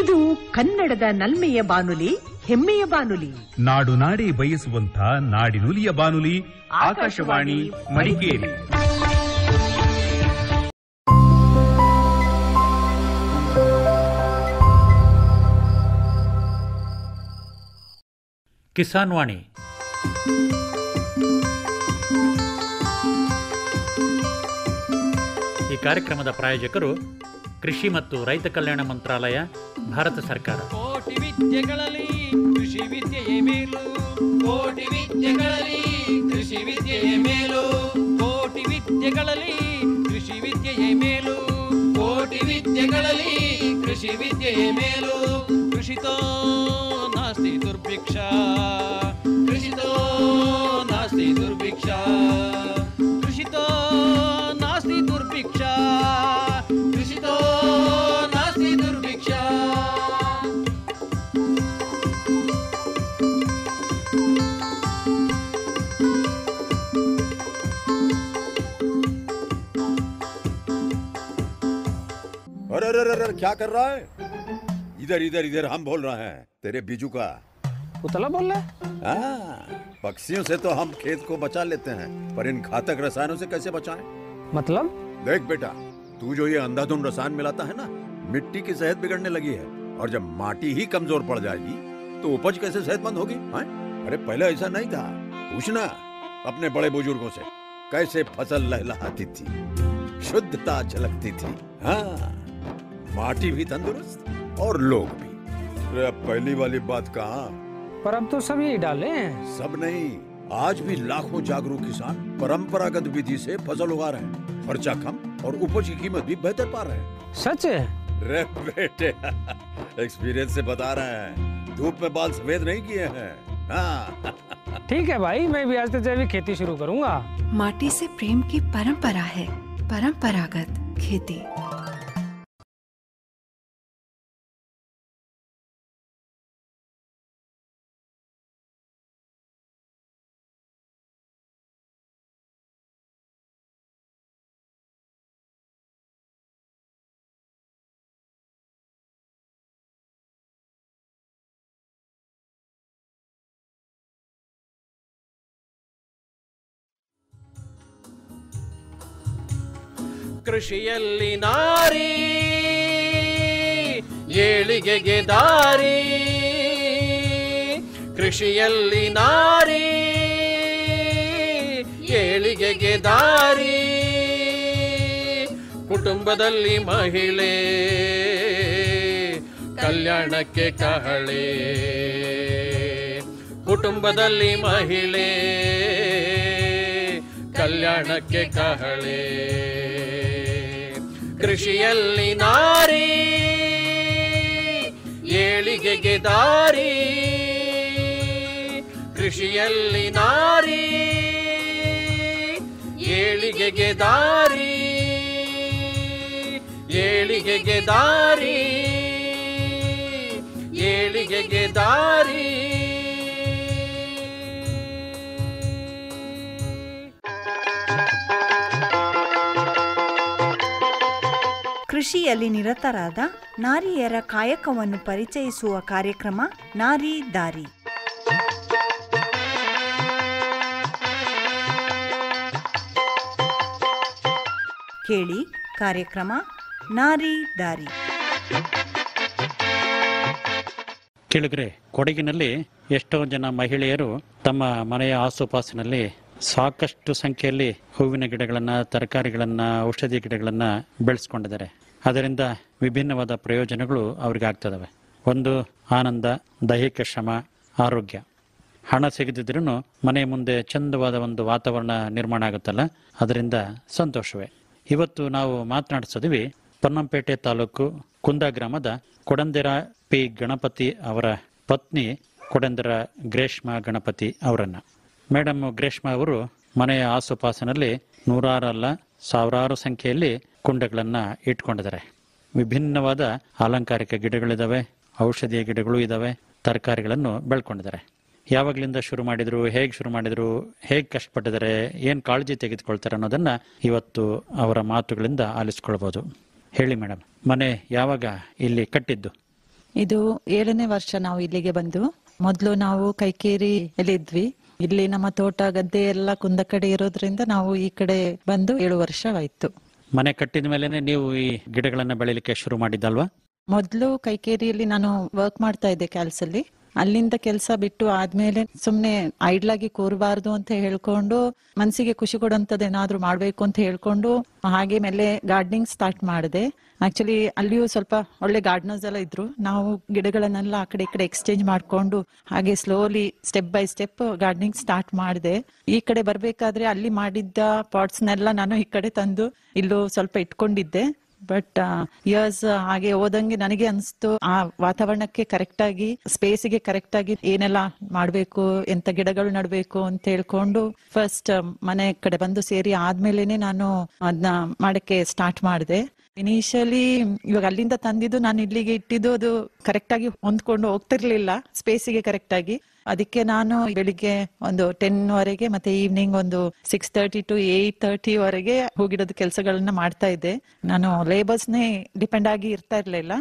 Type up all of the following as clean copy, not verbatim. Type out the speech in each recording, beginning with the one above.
ಇದು ಕನ್ನಡದ ನಲ್ಮೆಯ ಬಾನುಲಿ, ಹೆಮ್ಮೆಯ ಬಾನುಲಿ. ನಾಡು ನಾಡಿ ಬಯಸುವಂತ ನಾಡಿನುಲಿಯ ಬಾನುಲಿ ಆಕಾಶವಾಣಿ ಮಡಿಕೇರಿ. ಕಿಸಾನ್ ವಾಣಿ. ಈ ಕಾರ್ಯಕ್ರಮದ ಪ್ರಾಯೋಜಕರು ಕೃಷಿ ಮತ್ತು ರೈತ ಕಲ್ಯಾಣ ಮಂತ್ರಾಲಯ, ಭಾರತ ಸರ್ಕಾರ. ಕೋಟಿ ವಿದ್ಯೆಗಳಲ್ಲಿ ಕೃಷಿ ವಿದ್ಯೆಯೇ ಮೇಲು, ಕೋಟಿ ವಿದ್ಯೆಗಳಲ್ಲಿ ಕೃಷಿ ವಿದ್ಯೆಯೇ ಮೇಲು, ಕೋಟಿ ವಿದ್ಯೆಗಳಲ್ಲಿ ಕೃಷಿ ವಿದ್ಯೆಯೇ ಮೇಲು, ಕೋಟಿ ವಿದ್ಯೆಗಳಲ್ಲಿ ಕೃಷಿ ವಿದ್ಯೆಯೇ ಮೇಲು. ಕೃಷಿತೋ ನಾಸ್ತಿ ದುರ್ಭಿಕ್ಷ, ಕೃಷಿತೋ ನಾಸ್ತಿ ದುರ್ಭಿಕ್ಷ, ಕೃಷಿತೋ ನಾಸ್ತಿ ದುರ್ಭಿಕ್ಷ, ಕೃಷಿತೋ ನಾಸ್ತಿ ದುರ್ಭಿಕ್ಷ. अरे अरे अरे क्या कर रहा है? इधर इधर इधर हम बोल रहे हैं तेरे बीजू का। उतला बोल रहा है? पक्षियों से तो हम खेत को बचा लेते हैं, पर इन घातक रसायनों से कैसे बचाएं? मतलब? देख बेटा, तू जो ये अंधाधुंध रसायन मिलाता है ना, मिट्टी की सेहत बिगड़ने लगी है। और जब माटी ही कमजोर पड़ जाएगी तो उपज कैसे सेहतमंद होगी? अरे पहले ऐसा नहीं था। पूछना अपने बड़े बुजुर्गों से, कैसे फसल लहलहाती थी, शुद्धता झलकती थी। हाँ, माटी भी तंदुरुस्त और लोग भी। अरे अब पहली वाली बात कहाँ? पर अब तो सब यही डाले हैं। सब नहीं, आज भी लाखों जागरूक किसान परंपरागत विधि से फसल उगा रहे हैं। खर्चा कम और उपज की कीमत भी बेहतर पा रहे हैं। सच है? रे बेटे, एक्सपीरियंस से बता रहे हैं, धूप में बाल सफेद नहीं किए हैं। हाँ। ठीक है भाई, मैं भी आज से जैविक खेती शुरू करूंगा। माटी से प्रेम की परंपरा है, परंपरागत खेती। ಕೃಷಿಯಲ್ಲಿ ನಾರಿ ಏಳಿಗೆಗೆ ದಾರಿ, ಕೃಷಿಯಲ್ಲಿ ನಾರಿ ಏಳಿಗೆಗೆ ದಾರಿ. ಕುಟುಂಬದಲ್ಲಿ ಮಹಿಳೆ ಕಲ್ಯಾಣಕ್ಕೆ ಕಹಳೆ, ಕುಟುಂಬದಲ್ಲಿ ಮಹಿಳೆ ಕಲ್ಯಾಣಕ್ಕೆ ಕಹಳೆ. ಕೃಷಿಯಲ್ಲಿ ನಾರಿ ಏಳಿಗೆಗೆ ದಾರಿ, ಕೃಷಿಯಲ್ಲಿ ನಾರಿ ಏಳಿಗೆಗೆ ದಾರಿ, ಏಳಿಗೆಗೆ ದಾರಿ, ಏಳಿಗೆಗೆ ದಾರಿ. ಕೃಷಿಯಲ್ಲಿ ನಿರತರಾದ ನಾರಿಯರ ಕಾಯಕವನ್ನು ಪರಿಚಯಿಸುವ ಕಾರ್ಯಕ್ರಮ ನಾರಿ ದಾರಿ. ಕೇಳಿ ಕಾರ್ಯಕ್ರಮ ನಾರಿ ದಾರಿ. ಕೇಳಿದ್ರೆ, ಕೊಡಗಿನಲ್ಲಿ ಎಷ್ಟೋ ಜನ ಮಹಿಳೆಯರು ತಮ್ಮ ಮನೆಯ ಆಸುಪಾಸಿನಲ್ಲಿ ಸಾಕಷ್ಟು ಸಂಖ್ಯೆಯಲ್ಲಿ ಹೂವಿನ ಗಿಡಗಳನ್ನು, ತರಕಾರಿಗಳನ್ನು, ಔಷಧಿ ಗಿಡಗಳನ್ನು ಬೆಳೆಸ್ಕೊಂಡಿದ್ದಾರೆ. ಅದರಿಂದ ವಿಭಿನ್ನವಾದ ಪ್ರಯೋಜನಗಳು ಅವ್ರಿಗೆ ಆಗ್ತದವೆ. ಒಂದು ಆನಂದ, ದೈಹಿಕ ಶ್ರಮ, ಆರೋಗ್ಯ. ಹಣ ಸಿಗದಿದ್ರೂ ಮನೆ ಮುಂದೆ ಚಂದವಾದ ಒಂದು ವಾತಾವರಣ ನಿರ್ಮಾಣ ಆಗುತ್ತಲ್ಲ, ಅದರಿಂದ ಸಂತೋಷವೇ. ಇವತ್ತು ನಾವು ಮಾತನಾಡಿಸಿದ್ವಿ ಪೊನ್ನಂಪೇಟೆ ತಾಲೂಕು ಕುಂದ ಗ್ರಾಮದ ಕೊಡಂದೆರ ಪಿ ಗಣಪತಿ ಅವರ ಪತ್ನಿ ಕೊಡಂದೆರ ಗ್ರೇಷ್ಮಾ ಗಣಪತಿ ಅವರನ್ನ. ಮೇಡಮ್ ಗ್ರೇಷ್ಮಾ ಅವರು ಮನೆಯ ಆಸುಪಾಸಿನಲ್ಲಿ ನೂರಾರಲ್ಲ ಸಾವಿರಾರು ಸಂಖ್ಯೆಯಲ್ಲಿ ಕುಂಡಗಳನ್ನು ಇಟ್ಕೊಂಡಿದ್ದಾರೆ. ವಿಭಿನ್ನವಾದ ಅಲಂಕಾರಿಕ ಗಿಡಗಳಿದ್ದಾವೆ, ಔಷಧೀಯ ಗಿಡಗಳು ಇದ್ದಾವೆ, ತರಕಾರಿಗಳನ್ನು ಬೆಳ್ಕೊಂಡಿದ್ದಾರೆ. ಯಾವಾಗಲಿಂದ ಶುರು ಮಾಡಿದ್ರು, ಹೇಗೆ ಶುರು ಮಾಡಿದ್ರು, ಹೇಗೆ ಕಷ್ಟಪಟ್ಟಿದ್ದಾರೆ, ಏನು ಕಾಳಜಿ ತೆಗೆದುಕೊಳ್ತಾರೆ ಅನ್ನೋದನ್ನ ಇವತ್ತು ಅವರ ಮಾತುಗಳಿಂದ ಆಲಿಸ್ಕೊಳ್ಬೋದು. ಹೇಳಿ ಮೇಡಮ್, ಮನೆ ಯಾವಾಗ ಇಲ್ಲಿ ಕಟ್ಟಿದ್ದು? ಇದು 7ನೇ ವರ್ಷ ನಾವು ಇಲ್ಲಿಗೆ ಬಂದು. ಮೊದಲು ನಾವು ಕೈಕೇರಿಯಲ್ಲಿ ಇದ್ವಿ. ಇಲ್ಲಿ ನಮ್ಮ ತೋಟ ಗದ್ದೆ ಎಲ್ಲ ಕುಂದ ಕಡೆ ಇರೋದ್ರಿಂದ ನಾವು ಈ ಕಡೆ ಬಂದು 7 ವರ್ಷವಾಯ್ತು. ಮನೆ ಕಟ್ಟಿದ ಮೇಲೆನೆ ನೀವು ಈ ಗಿಡಗಳನ್ನ ಬೆಳಿಲಿಕ್ಕೆ ಶುರು ಮಾಡಿದ್ದಲ್ವಾ? ಮೊದಲು ಕೈಕೇರಿಯಲ್ಲಿ ನಾನು ವರ್ಕ್ ಮಾಡ್ತಾ ಇದ್ದೆ ಕ್ಯಾಲ್ಸಲ್ಲಿ. ಅಲ್ಲಿಂದ ಕೆಲಸ ಬಿಟ್ಟು ಆದ್ಮೇಲೆ ಸುಮ್ನೆ ಐಡ್ಲ್ ಆಗಿ ಕೂರಬಾರ್ದು ಅಂತ ಹೇಳ್ಕೊಂಡು, ಮನ್ಸಿಗೆ ಖುಷಿ ಕೊಡೋಂಥದ್ದು ಏನಾದ್ರು ಮಾಡ್ಬೇಕು ಅಂತ ಹೇಳ್ಕೊಂಡು ಹಾಗೆ ಮೇಲೆ ಗಾರ್ಡನಿಂಗ್ ಸ್ಟಾರ್ಟ್ ಮಾಡಿದೆ. ಆಕ್ಚುಲಿ ಅಲ್ಲಿಯೂ ಸ್ವಲ್ಪ ಒಳ್ಳೆ ಗಾರ್ಡನರ್ಸ್ ಎಲ್ಲ ಇದ್ರು. ನಾವು ಗಿಡಗಳನ್ನೆಲ್ಲ ಆ ಕಡೆ ಈ ಕಡೆ ಎಕ್ಸ್ಚೇಂಜ್ ಮಾಡ್ಕೊಂಡು ಹಾಗೆ slowly step by step gardening start ಮಾಡಿದೆ. ಈ ಕಡೆ ಬರ್ಬೇಕಾದ್ರೆ ಅಲ್ಲಿ ಮಾಡಿದ್ದ ಪಾಟ್ಸ್ನೆಲ್ಲ ನಾನು ಈ ಕಡೆ ತಂದು ಇಲ್ಲೂ ಸ್ವಲ್ಪ ಇಟ್ಕೊಂಡಿದ್ದೆ. ಬಟ್ ಇಯರ್ಸ್ ಹಾಗೆ ಹೋದಂಗೆ ನನಗೆ ಅನಿಸ್ತು ಆ ವಾತಾವರಣಕ್ಕೆ ಕರೆಕ್ಟ್ ಆಗಿ, ಸ್ಪೇಸಿಗೆ ಕರೆಕ್ಟ್ ಆಗಿ ಏನೆಲ್ಲ ಮಾಡ್ಬೇಕು, ಎಂತ ಗಿಡಗಳು ನಡ್ಬೇಕು ಅಂತ ಹೇಳ್ಕೊಂಡು ಫಸ್ಟ್ ಮನೆ ಕಡೆ ಬಂದು ಸೇರಿ ಆದ್ಮೇಲೆನೆ ನಾನು ಅದನ್ನ ಮಾಡಕ್ಕೆ ಸ್ಟಾರ್ಟ್ ಮಾಡಿದೆ. ಇನಿಷಿಯಲಿ ಇವಾಗ ಅಲ್ಲಿಂದ ತಂದಿದ್ದು ನಾನು ಇಲ್ಲಿಗೆ ಇಟ್ಟಿದ್ದು ಅದು ಕರೆಕ್ಟ್ ಆಗಿ ಹೊಂದ್ಕೊಂಡು ಹೋಗ್ತಿರ್ಲಿಲ್ಲ ಸ್ಪೇಸಿಗೆ ಕರೆಕ್ಟ್ ಆಗಿ. ಅದಕ್ಕೆ ನಾನು ಬೆಳಿಗ್ಗೆ ಒಂದು 10 ವರೆಗೆ ಮತ್ತೆ ಈವ್ನಿಂಗ್ ಒಂದು 6:30 to 8:30 ವರೆಗೆ ಹೋಗಿಡೋದು ಕೆಲಸಗಳನ್ನ ಮಾಡ್ತಾ ಇದ್ದೆ. ನಾನು ಲೇಬರ್ಸ್ನೇ ಡಿಪೆಂಡ್ ಆಗಿ ಇರ್ತಾ ಇರ್ಲಿಲ್ಲ.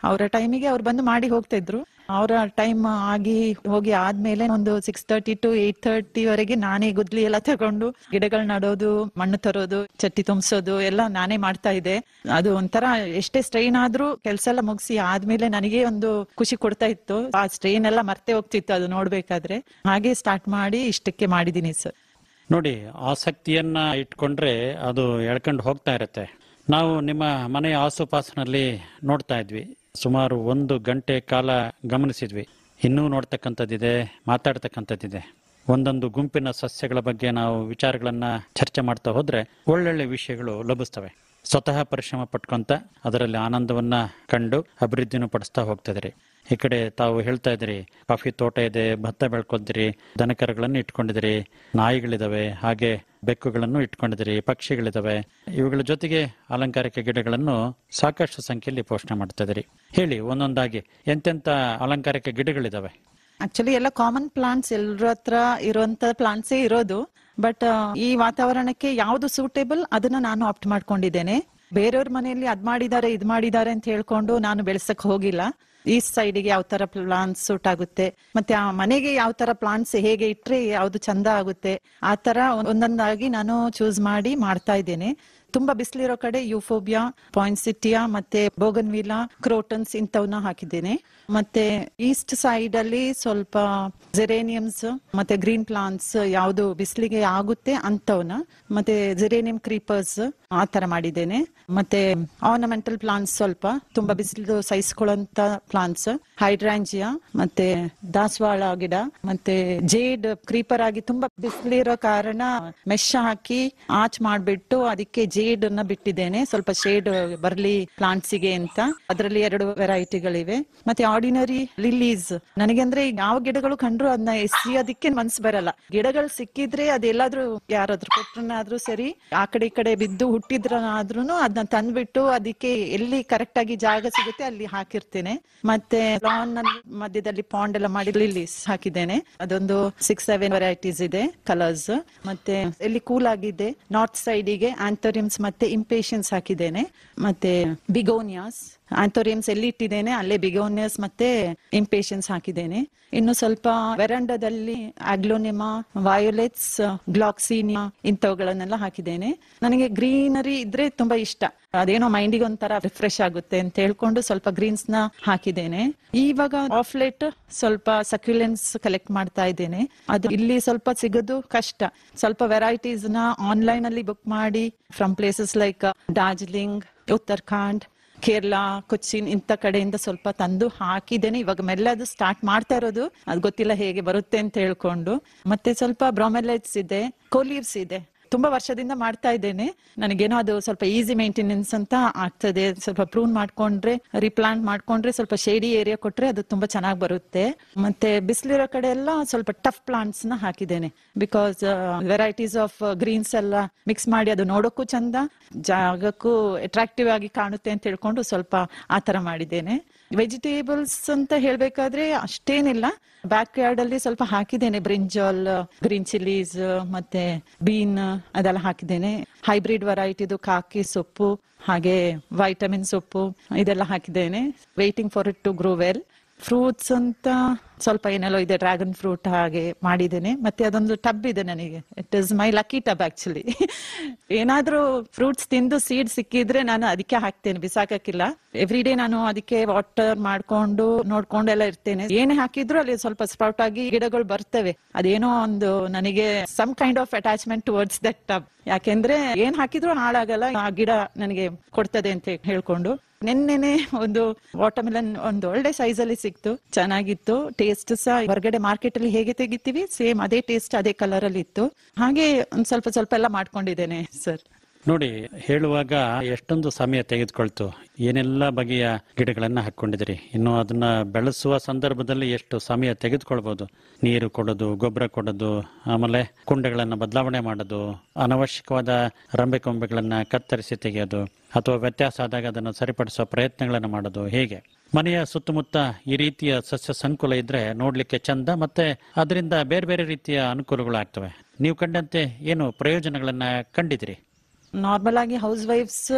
ಅವರ ಟೈಮಿಗೆ ಅವ್ರು ಬಂದು ಮಾಡಿ ಹೋಗ್ತಾ ಇದ್ರು. ಅವರ ಟೈಮ್ ಆಗಿ ಹೋಗಿ ಆದ್ಮೇಲೆ ಒಂದು 6:30 to 8:30 ವರೆಗೆ ನಾನೇ ಗುದ್ಲಿ ಎಲ್ಲ ತಗೊಂಡು ಗಿಡಗಳು ನಡೋದು, ಮಣ್ಣು ತರೋದು, ಚಟ್ಟಿ ತುಂಬಿಸೋದು ಎಲ್ಲ ನಾನೇ ಮಾಡ್ತಾ ಇದ್ದೆ. ಅದು ಒಂಥರ ಎಷ್ಟೇ ಸ್ಟ್ರೈನ್ ಆದ್ರೂ ಕೆಲಸ ಎಲ್ಲ ಮುಗಿಸಿ ಆದ್ಮೇಲೆ ನನಗೆ ಒಂದು ಖುಷಿ ಕೊಡ್ತಾ ಇತ್ತು. ಆ ಸ್ಟ್ರೈನ್ ಎಲ್ಲ ಮರ್ತೆ ಹೋಗ್ತಿತ್ತು ಅದು ನೋಡ್ಬೇಕಾದ್ರೆ. ಹಾಗೆ ಸ್ಟಾರ್ಟ್ ಮಾಡಿ ಇಷ್ಟಕ್ಕೆ ಮಾಡಿದೀನಿ ಸರ್. ನೋಡಿ, ಆಸಕ್ತಿಯನ್ನ ಇಟ್ಕೊಂಡ್ರೆ ಅದು ಎಳ್ಕೊಂಡು ಹೋಗ್ತಾ ಇರುತ್ತೆ. ನಾವು ನಿಮ್ಮ ಮನೆಯ ಆಸುಪಾಸಿನಲ್ಲಿ ನೋಡ್ತಾ ಇದ್ವಿ, ಸುಮಾರು 1 ಗಂಟೆ ಕಾಲ ಗಮನಿಸಿದ್ವಿ. ಇನ್ನೂ ನೋಡ್ತಕ್ಕಂಥದ್ದಿದೆ, ಮಾತಾಡ್ತಕ್ಕಂಥದ್ದಿದೆ. ಒಂದೊಂದು ಗುಂಪಿನ ಸಸ್ಯಗಳ ಬಗ್ಗೆ ನಾವು ವಿಚಾರಗಳನ್ನ ಚರ್ಚೆ ಮಾಡ್ತಾ ಹೋದ್ರೆ ಒಳ್ಳೊಳ್ಳೆ ವಿಷಯಗಳು ಲಭಿಸ್ತವೆ. ಸ್ವತಃ ಪರಿಶ್ರಮ ಪಟ್ಕೊಂತ ಅದರಲ್ಲಿ ಆನಂದವನ್ನ ಕಂಡು ಅಭಿವೃದ್ಧಿನೂ ಪಡಿಸ್ತಾ ಹೋಗ್ತಿದ್ರಿ. ಈ ಕಡೆ ತಾವು ಹೇಳ್ತಾ ಇದ್ರಿ, ಕಾಫಿ ತೋಟ ಇದೆ, ಭತ್ತ ಬೆಳ್ಕೊಳ್ತೀರಿ, ದನಕರಗಳನ್ನು ಇಟ್ಕೊಂಡಿದಿರಿ, ನಾಯಿಗಳಿದಾವೆ, ಹಾಗೆ ಬೆಕ್ಕುಗಳನ್ನು ಇಟ್ಕೊಂಡಿದಿರಿ, ಪಕ್ಷಿಗಳಿದಾವೆ. ಇವುಗಳ ಜೊತೆಗೆ ಅಲಂಕಾರಿಕ ಗಿಡಗಳನ್ನು ಸಾಕಷ್ಟು ಸಂಖ್ಯೆಯಲ್ಲಿ ಪೋಷಣೆ ಮಾಡ್ತಾ ಇದ್ರಿ. ಹೇಳಿ ಒಂದೊಂದಾಗಿ ಎಂತೆಂತ ಅಲಂಕಾರಿಕ ಗಿಡಗಳಿದಾವೆ? ಆಕ್ಚುಲಿ ಎಲ್ಲ ಕಾಮನ್ ಪ್ಲಾಂಟ್ಸ್, ಎಲ್ಲರ ಹತ್ರ ಇರುವಂತ ಪ್ಲಾಂಟ್ಸೇ ಇರೋದು. ಬಟ್ ಈ ವಾತಾವರಣಕ್ಕೆ ಯಾವ್ದು ಸೂಟೇಬಲ್ ಅದನ್ನ ನಾನು ಆಪ್ಟ್ ಮಾಡ್ಕೊಂಡಿದ್ದೇನೆ. ಬೇರೆಯವ್ರ ಮನೆಯಲ್ಲಿ ಅದ್ ಮಾಡಿದ್ದಾರೆ ಇದ್ ಮಾಡಿದ್ದಾರೆ ಅಂತ ಹೇಳ್ಕೊಂಡು ನಾನು ಬೆಳೆಸಕ್ ಹೋಗಿಲ್ಲ. ಈ ಸೈಡಿಗೆ ಯಾವ ತರ ಪ್ಲಾಂಟ್ಸ್ ಸೂಟ್ ಆಗುತ್ತೆ, ಮತ್ತೆ ಆ ಮನೆಗೆ ಯಾವ ತರ ಪ್ಲಾಂಟ್ಸ್ ಹೇಗೆ ಇಟ್ರೆ ಯಾವ್ದು ಚಂದ ಆಗುತ್ತೆ, ಆ ತರ ಒಂದೊಂದಾಗಿ ನಾನು ಚೂಸ್ ಮಾಡಿ ಮಾಡ್ತಾ ಇದ್ದೇನೆ. ತುಂಬಾ ಬಿಸಿಲಿರೋ ಕಡೆ ಯೂಫೋಬಿಯಾ, ಪಾಯಿನ್ಸಿಟಿಯಾ ಮತ್ತೆ ಬೋಗನ್ವಿಲಾ, ಕ್ರೋಟನ್ಸ್ ಇಂಥವನ್ನ ಹಾಕಿದ್ದೇನೆ. ಮತ್ತೆ ಈಸ್ಟ್ ಸೈಡ್ ಅಲ್ಲಿ ಸ್ವಲ್ಪ ಜೆರೇನಿಯಮ್ಸ್ ಮತ್ತೆ ಗ್ರೀನ್ ಪ್ಲಾಂಟ್ಸ್ ಯಾವ್ದು ಬಿಸಿಲಿಗೆ ಆಗುತ್ತೆ ಅಂತವನ್ನ, ಮತ್ತೆ ಜೆರೇನಿಯಂ ಕ್ರೀಪರ್ಸ್ ಆ ತರ ಮಾಡಿದ್ದೇನೆ. ಮತ್ತೆ ಆರ್ನಮೆಂಟಲ್ ಪ್ಲಾಂಟ್ಸ್ ಸ್ವಲ್ಪ ತುಂಬಾ ಬಿಸಿಲು ಸಹಿಸ್ಕೊಳ್ಳುವಂತ ಪ್ಲಾಂಟ್ಸ್, ಹೈಡ್ರಾಂಜಿಯಾ ಮತ್ತೆ ದಾಸವಾಳ ಗಿಡ, ಮತ್ತೆ ಜೇಡ್ ಕ್ರೀಪರ್ ಆಗಿ ತುಂಬಾ ಬಿಸಿಲಿರೋ ಕಾರಣ ಮೆಶ್ ಹಾಕಿ ಆಚ್ ಮಾಡ್ಬಿಟ್ಟು ಅದಕ್ಕೆ ಜೇಡ್ ಅನ್ನ ಬಿಟ್ಟಿದ್ದೇನೆ, ಸ್ವಲ್ಪ ಶೇಡ್ ಬರ್ಲಿ ಪ್ಲಾಂಟ್ಸ್ ಗೆ ಅಂತ. ಅದರಲ್ಲಿ 2 ವೆರೈಟಿಗಳಿವೆ. ಮತ್ತೆ ಆರ್ಡಿನರಿ ಲಿಲ್ಲೀಸ್, ನನಗೆ ಅಂದ್ರೆ ಯಾವ ಗಿಡಗಳು ಕಂಡ್ರು ಅದನ್ನ ಎಸಿಯೋದಕ್ಕೆ ಮನ್ಸು ಬರಲ್ಲ. ಗಿಡಗಳು ಸಿಕ್ಕಿದ್ರೆ ಅದೆಲ್ಲಾದ್ರೂ ಯಾರಾದ್ರೂ ಕೊಟ್ರನಾದ್ರೂ ಸರಿ, ಆ ಕಡೆ ಈ ಕಡೆ ಬಿದ್ದು ಹುಟ್ಟಿದ್ರನಾದ್ರೂ ಅದನ್ನ ತಂದ್ಬಿಟ್ಟು ಅದಕ್ಕೆ ಎಲ್ಲಿ ಕರೆಕ್ಟ್ ಆಗಿ ಜಾಗ ಸಿಗುತ್ತೆ ಅಲ್ಲಿ ಹಾಕಿರ್ತೇನೆ. ಮತ್ತೆ ಲಾನ್ ನಲ್ಲಿ ಮಧ್ಯದಲ್ಲಿ ಪಾಂಡ್ ಎಲ್ಲ ಮಾಡಿ ಲಿಲ್ಲೀಸ್ ಹಾಕಿದ್ದೇನೆ. ಅದೊಂದು 6-7 ವೆರೈಟೀಸ್ ಇದೆ ಕಲರ್ಸ್. ಮತ್ತೆ ಎಲ್ಲಿ ಕೂಲ್ ಆಗಿದೆ ನಾರ್ತ್ ಸೈಡಿಗೆ ಆಂಥೋರಿಯಮ್ಸ್ ಮತ್ತೆ ಇಂಪೇಷನ್ಸ್ ಹಾಕಿದ್ದೇನೆ. ಮತ್ತೆ ಬಿಗೋನಿಯಾಸ್, ಆಂಥೋರಿಯಮ್ಸ್ ಎಲ್ಲಿ ಇಟ್ಟಿದ್ದೇನೆ ಅಲ್ಲೇ ಬಿಗೋನಿಯಾಸ್ ಮತ್ತೆ ಇಂಪೇಷನ್ಸ್ ಹಾಕಿದ್ದೇನೆ. ಇನ್ನು ಸ್ವಲ್ಪ ವೆರಂಡದಲ್ಲಿ ಆಗ್ಲೋನಿಮಾ, ವಯೋಲೆಟ್ಸ್, ಗ್ಲಾಕ್ಸಿನಿಯಾ ಇಂಥವುಗಳನ್ನೆಲ್ಲ ಹಾಕಿದ್ದೇನೆ. ನನಗೆ ಗ್ರೀನರಿ ಇದ್ರೆ ತುಂಬಾ ಇಷ್ಟ. ಅದೇನೋ ಮೈಂಡಿಗೆ ಒಂಥರ ರಿಫ್ರೆಶ್ ಆಗುತ್ತೆ ಅಂತ ಹೇಳ್ಕೊಂಡು ಸ್ವಲ್ಪ ಗ್ರೀನ್ಸ್ ನ ಹಾಕಿದ್ದೇನೆ. ಇವಾಗ ಆಫ್ ಲೇಟ್ ಸ್ವಲ್ಪ ಸಕ್ಯುಲೆನ್ಸ್ ಕಲೆಕ್ಟ್ ಮಾಡ್ತಾ ಇದ್ದೇನೆ. ಅದು ಇಲ್ಲಿ ಸ್ವಲ್ಪ ಸಿಗೋದು ಕಷ್ಟ. ಸ್ವಲ್ಪ ವೆರೈಟೀಸ್ ನ ಆನ್ಲೈನ್ ಅಲ್ಲಿ ಬುಕ್ ಮಾಡಿ from places like Darjeeling, Uttarakhand, Kerala, Cochin ಇಂಥ ಕಡೆಯಿಂದ ಸ್ವಲ್ಪ ತಂದು ಹಾಕಿದ್ದೇನೆ. ಇವಾಗ ಮೆಲ್ಲ ಅದು ಸ್ಟಾರ್ಟ್ ಮಾಡ್ತಾ ಇರೋದು, ಅದು ಗೊತ್ತಿಲ್ಲ ಹೇಗೆ ಬರುತ್ತೆ ಅಂತ ಹೇಳ್ಕೊಂಡು. ಮತ್ತೆ ಸ್ವಲ್ಪ ಬ್ರಾಮೆಲೈಟ್ಸ್ ಇದೆ, ಕೋಲೀವ್ಸ್ ಇದೆ. ತುಂಬಾ ವರ್ಷದಿಂದ ಮಾಡ್ತಾ ಇದ್ದೇನೆ. ನನಗೇನೋ ಅದು ಸ್ವಲ್ಪ ಈಸಿ ಮೇಂಟೆನೆನ್ಸ್ ಅಂತ ಆಗ್ತದೆ. ಸ್ವಲ್ಪ ಪ್ರೂನ್ ಮಾಡ್ಕೊಂಡ್ರೆ, ರಿಪ್ಲಾಂಟ್ ಮಾಡ್ಕೊಂಡ್ರೆ, ಸ್ವಲ್ಪ ಶೇಡಿ ಏರಿಯಾ ಕೊಟ್ರೆ ಅದು ತುಂಬಾ ಚೆನ್ನಾಗಿ ಬರುತ್ತೆ. ಮತ್ತೆ ಬಿಸಿಲಿರೋ ಕಡೆ ಎಲ್ಲ ಸ್ವಲ್ಪ ಟಫ್ ಪ್ಲಾಂಟ್ಸ್ ನ ಹಾಕಿದ್ದೇನೆ. ಬಿಕಾಸ್ ವೆರೈಟೀಸ್ ಆಫ್ ಗ್ರೀನ್ಸ್ ಎಲ್ಲ ಮಿಕ್ಸ್ ಮಾಡಿ ಅದು ನೋಡೋಕ್ಕೂ ಚಂದ, ಜಾಗಕ್ಕೂ ಅಟ್ರಾಕ್ಟಿವ್ ಆಗಿ ಕಾಣುತ್ತೆ ಅಂತ ಹೇಳ್ಕೊಂಡು ಸ್ವಲ್ಪ ಆತರ ಮಾಡಿದ್ದೇನೆ. ವೆಜಿಟೇಬಲ್ಸ್ ಅಂತ ಹೇಳ್ಬೇಕಾದ್ರೆ ಅಷ್ಟೇನಿಲ್ಲ. ಬ್ಯಾಕ್ ಯಾರ್ಡ್ ಅಲ್ಲಿ ಸ್ವಲ್ಪ ಹಾಕಿದ್ದೇನೆ. ಬ್ರಿಂಜಾಲ್, ಗ್ರೀನ್ ಚಿಲ್ಲೀಸ್, ಮತ್ತೆ ಬೀನ್, ಅದೆಲ್ಲ ಹಾಕಿದ್ದೇನೆ. ಹೈಬ್ರಿಡ್ ವೆರೈಟಿದು ಕಾಕಿ ಸೊಪ್ಪು ಹಾಗೆ ವೈಟಮಿನ್ ಸೊಪ್ಪು ಇದೆಲ್ಲ ಹಾಕಿದ್ದೇನೆ. Waiting for it to grow well. Fruits ಅಂತ ಸ್ವಲ್ಪ ಏನೆಲ್ಲೋ ಇದೆ, ಡ್ರ್ಯಾಗನ್ ಫ್ರೂಟ್ ಹಾಗೆ ಮಾಡಿದ್ದೇನೆ. ಮತ್ತೆ ಅದೊಂದು ಟಬ್ ಇದೆ ನನಗೆ, it is my lucky tub actually. ಏನಾದ್ರೂ ಫ್ರೂಟ್ಸ್ ತಿಂದು ಸೀಡ್ ಸಿಕ್ಕಿದ್ರೆ ನಾನು ಅದಕ್ಕೆ ಹಾಕ್ತೇನೆ, ಬಿಸಾಕಕ್ಕಿಲ್ಲ. ಎವ್ರಿ ಡೇ ನಾನು ಅದಕ್ಕೆ ವಾಟರ್ ಮಾಡ್ಕೊಂಡು ನೋಡ್ಕೊಂಡೆಲ್ಲ ಇರ್ತೇನೆ. ಏನೇ ಹಾಕಿದ್ರು ಅಲ್ಲಿ ಸ್ವಲ್ಪ ಸ್ಪ್ರೌಟ್ ಆಗಿ ಗಿಡಗಳು ಬರ್ತವೆ. ಅದೇನೋ ಒಂದು ನನಗೆ some kind of attachment towards that tub. ಯಾಕೆಂದ್ರೆ ಏನ್ ಹಾಕಿದ್ರು ಹಾಳಾಗಲ್ಲ, ಆ ಗಿಡ ನನಗೆ ಕೊಡ್ತದೆ ಅಂತ ಹೇಳ್ಕೊಂಡು. ನೆನ್ನೆನೆ ಒಂದು ವಾಟರ್ಮೆಲನ್ ಒಂದು ಒಳ್ಳೆ ಸೈಜ್ ಅಲ್ಲಿ ಸಿಕ್ತು, ಚೆನ್ನಾಗಿತ್ತು. ಟೇಸ್ಟ್ ಸಹ ಹೊರಗಡೆ ಮಾರ್ಕೆಟ್ ಅಲ್ಲಿ ಹೇಗೆ ತೆಗಿತೀವಿ ಸೇಮ್ ಅದೇ ಟೇಸ್ಟ್ ಅದೇ ಕಲರ್ ಅಲ್ಲಿ ಇತ್ತು. ಹಾಗೆ ಒಂದ್ ಸ್ವಲ್ಪ ಸ್ವಲ್ಪ ಎಲ್ಲ ಮಾಡ್ಕೊಂಡಿದ್ದೇನೆ ಸರ್. ನೋಡಿ, ಹೇಳುವಾಗ ಎಷ್ಟೊಂದು ಸಮಯ ತೆಗೆದುಕೊಳ್ತು, ಏನೆಲ್ಲ ಬಗೆಯ ಗಿಡಗಳನ್ನ ಹಾಕೊಂಡಿದ್ರಿ. ಇನ್ನು ಅದನ್ನ ಬೆಳೆಸುವ ಸಂದರ್ಭದಲ್ಲಿ ಎಷ್ಟು ಸಮಯ ತೆಗೆದುಕೊಳ್ಬಹುದು. ನೀರು ಕೊಡೋದು, ಗೊಬ್ಬರ ಕೊಡೋದು, ಆಮೇಲೆ ಕುಂಡಗಳನ್ನ ಬದಲಾವಣೆ ಮಾಡೋದು, ಅನವಶ್ಯಕವಾದ ರಂಬೆ ಕೊಂಬೆಗಳನ್ನ ಕತ್ತರಿಸಿ ತೆಗೆಯೋದು, ಅಥವಾ ವ್ಯತ್ಯಾಸ ಆದಾಗ ಅದನ್ನು ಸರಿಪಡಿಸುವ ಪ್ರಯತ್ನಗಳನ್ನು ಮಾಡೋದು. ಹೇಗೆ ಮನೆಯ ಸುತ್ತಮುತ್ತ ಈ ರೀತಿಯ ಸಸ್ಯ ಸಂಕುಲ ಇದ್ರೆ ನೋಡ್ಲಿಕ್ಕೆ ಚಂದ, ಮತ್ತೆ ಅದರಿಂದ ಬೇರೆ ಬೇರೆ ರೀತಿಯ ಅನುಕೂಲಗಳು ಆಗ್ತವೆ. ನೀವು ಕಂಡಂತೆ ಏನು ಪ್ರಯೋಜನಗಳನ್ನ ಕಂಡಿದ್ರಿ? ನಾರ್ಮಲ್ ಆಗಿ ಹೌಸ್ ವೈಫ್ಸ್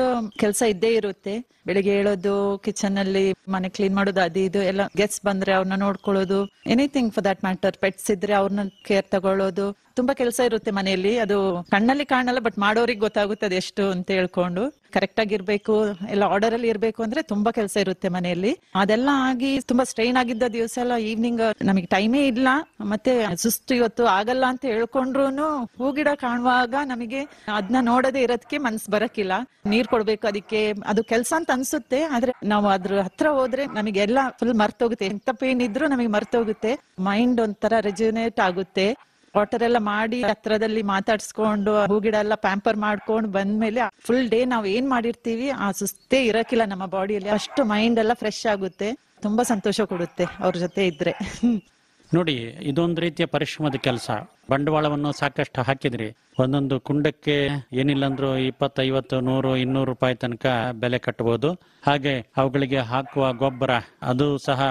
ಕೆಲಸ ಇದ್ದೇ ಇರುತ್ತೆ. ಬೆಳಿಗ್ಗೆ ಹೇಳೋದು, ಕಿಚನ್ ಅಲ್ಲಿ ಮನೆ ಕ್ಲೀನ್ ಮಾಡೋದು, ಅದು ಇದು ಎಲ್ಲ. ಗೆಸ್ಟ್ ಬಂದ್ರೆ ಅವ್ರನ್ನ ನೋಡ್ಕೊಳ್ಳೋದು, anything for that matter. Pets ಇದ್ರೆ ಅವ್ರನ್ನ ಕೇರ್ ತಗೊಳ್ಳೋದು, ತುಂಬಾ ಕೆಲಸ ಇರುತ್ತೆ ಮನೆಯಲ್ಲಿ. ಅದು ಕಣ್ಣಲ್ಲಿ ಕಾಣಲ್ಲ, ಬಟ್ ಮಾಡೋರಿಗೆ ಗೊತ್ತಾಗುತ್ತೆ ಅದೆಷ್ಟು ಅಂತ ಹೇಳ್ಕೊಂಡು. ಕರೆಕ್ಟ್ ಆಗಿರ್ಬೇಕು, ಎಲ್ಲ ಆರ್ಡರ್ ಅಲ್ಲಿ ಇರ್ಬೇಕು ಅಂದ್ರೆ ತುಂಬಾ ಕೆಲಸ ಇರುತ್ತೆ ಮನೆಯಲ್ಲಿ. ಅದೆಲ್ಲ ಆಗಿ ತುಂಬಾ ಸ್ಟ್ರೈನ್ ಆಗಿದ್ದ ದಿವಸ ಎಲ್ಲ ಈವ್ನಿಂಗ್ ನಮಗೆ ಟೈಮೇ ಇಲ್ಲ, ಮತ್ತೆ ಸುಸ್ತು ಇವತ್ತು ಆಗಲ್ಲ ಅಂತ ಹೇಳ್ಕೊಂಡ್ರು ಹೂಗಿಡ ಕಾಣುವಾಗ ನಮಗೆ ಅದನ್ನ ನೋಡದೆ ಇರೋದಕ್ಕೆ ಮನ್ಸ್ ಬರಕಿಲ್ಲ. ನೀರ್ ಕೊಡ್ಬೇಕು ಅದಕ್ಕೆ, ಅದು ಕೆಲಸ ಅಂತ ಅನ್ಸುತ್ತೆ. ಆದ್ರೆ ನಾವು ಅದ್ರ ಹತ್ರ ಹೋದ್ರೆ ನಮಗೆಲ್ಲ ಫುಲ್ ಮರ್ತೋಗುತ್ತೆ. ಎಂತ ಪೇನ್ ಇದ್ರು ನಮಗೆ ಮರ್ತೋಗುತ್ತೆ. ಮೈಂಡ್ ಒಂಥರ ರೆಜ್ಯುನೇಟ್ ಆಗುತ್ತೆ. ವಾಟರ್ ಎಲ್ಲ ಮಾಡಿ ಹತ್ರದಲ್ಲಿ ಮಾತಾಡ್ಸ್ಕೊಂಡು ಹೂಗಿಡ ಎಲ್ಲ ಪ್ಯಾಂಪರ್ ಮಾಡ್ಕೊಂಡು ಬಂದ್ಮೇಲೆ ಫುಲ್ ಡೇ ನಾವ್ ಏನ್ ಮಾಡಿರ್ತೀವಿ ಆ ಸುಸ್ತೇ ಇರಕಿಲ್ಲ ನಮ್ಮ ಬಾಡಿಯಲ್ಲಿ. ಅಷ್ಟು ಮೈಂಡ್ ಎಲ್ಲ ಫ್ರೆಶ್ ಆಗುತ್ತೆ, ತುಂಬಾ ಸಂತೋಷ ಕೊಡುತ್ತೆ ಅವ್ರ ಜೊತೆ ಇದ್ರೆ. ನೋಡಿ, ಇದೊಂದು ರೀತಿಯ ಪರಿಶ್ರಮದ ಕೆಲಸ. ಬಂಡವಾಳವನ್ನು ಸಾಕಷ್ಟು ಹಾಕಿದ್ರಿ. ಒಂದೊಂದು ಕುಂಡಕ್ಕೆ ಏನಿಲ್ಲ ಅಂದ್ರೂ 20, 50, 100, 200 ರೂಪಾಯಿ ತನಕ ಬೆಲೆ ಕಟ್ಟಬಹುದು. ಹಾಗೆ ಅವುಗಳಿಗೆ ಹಾಕುವ ಗೊಬ್ಬರ ಅದು ಸಹ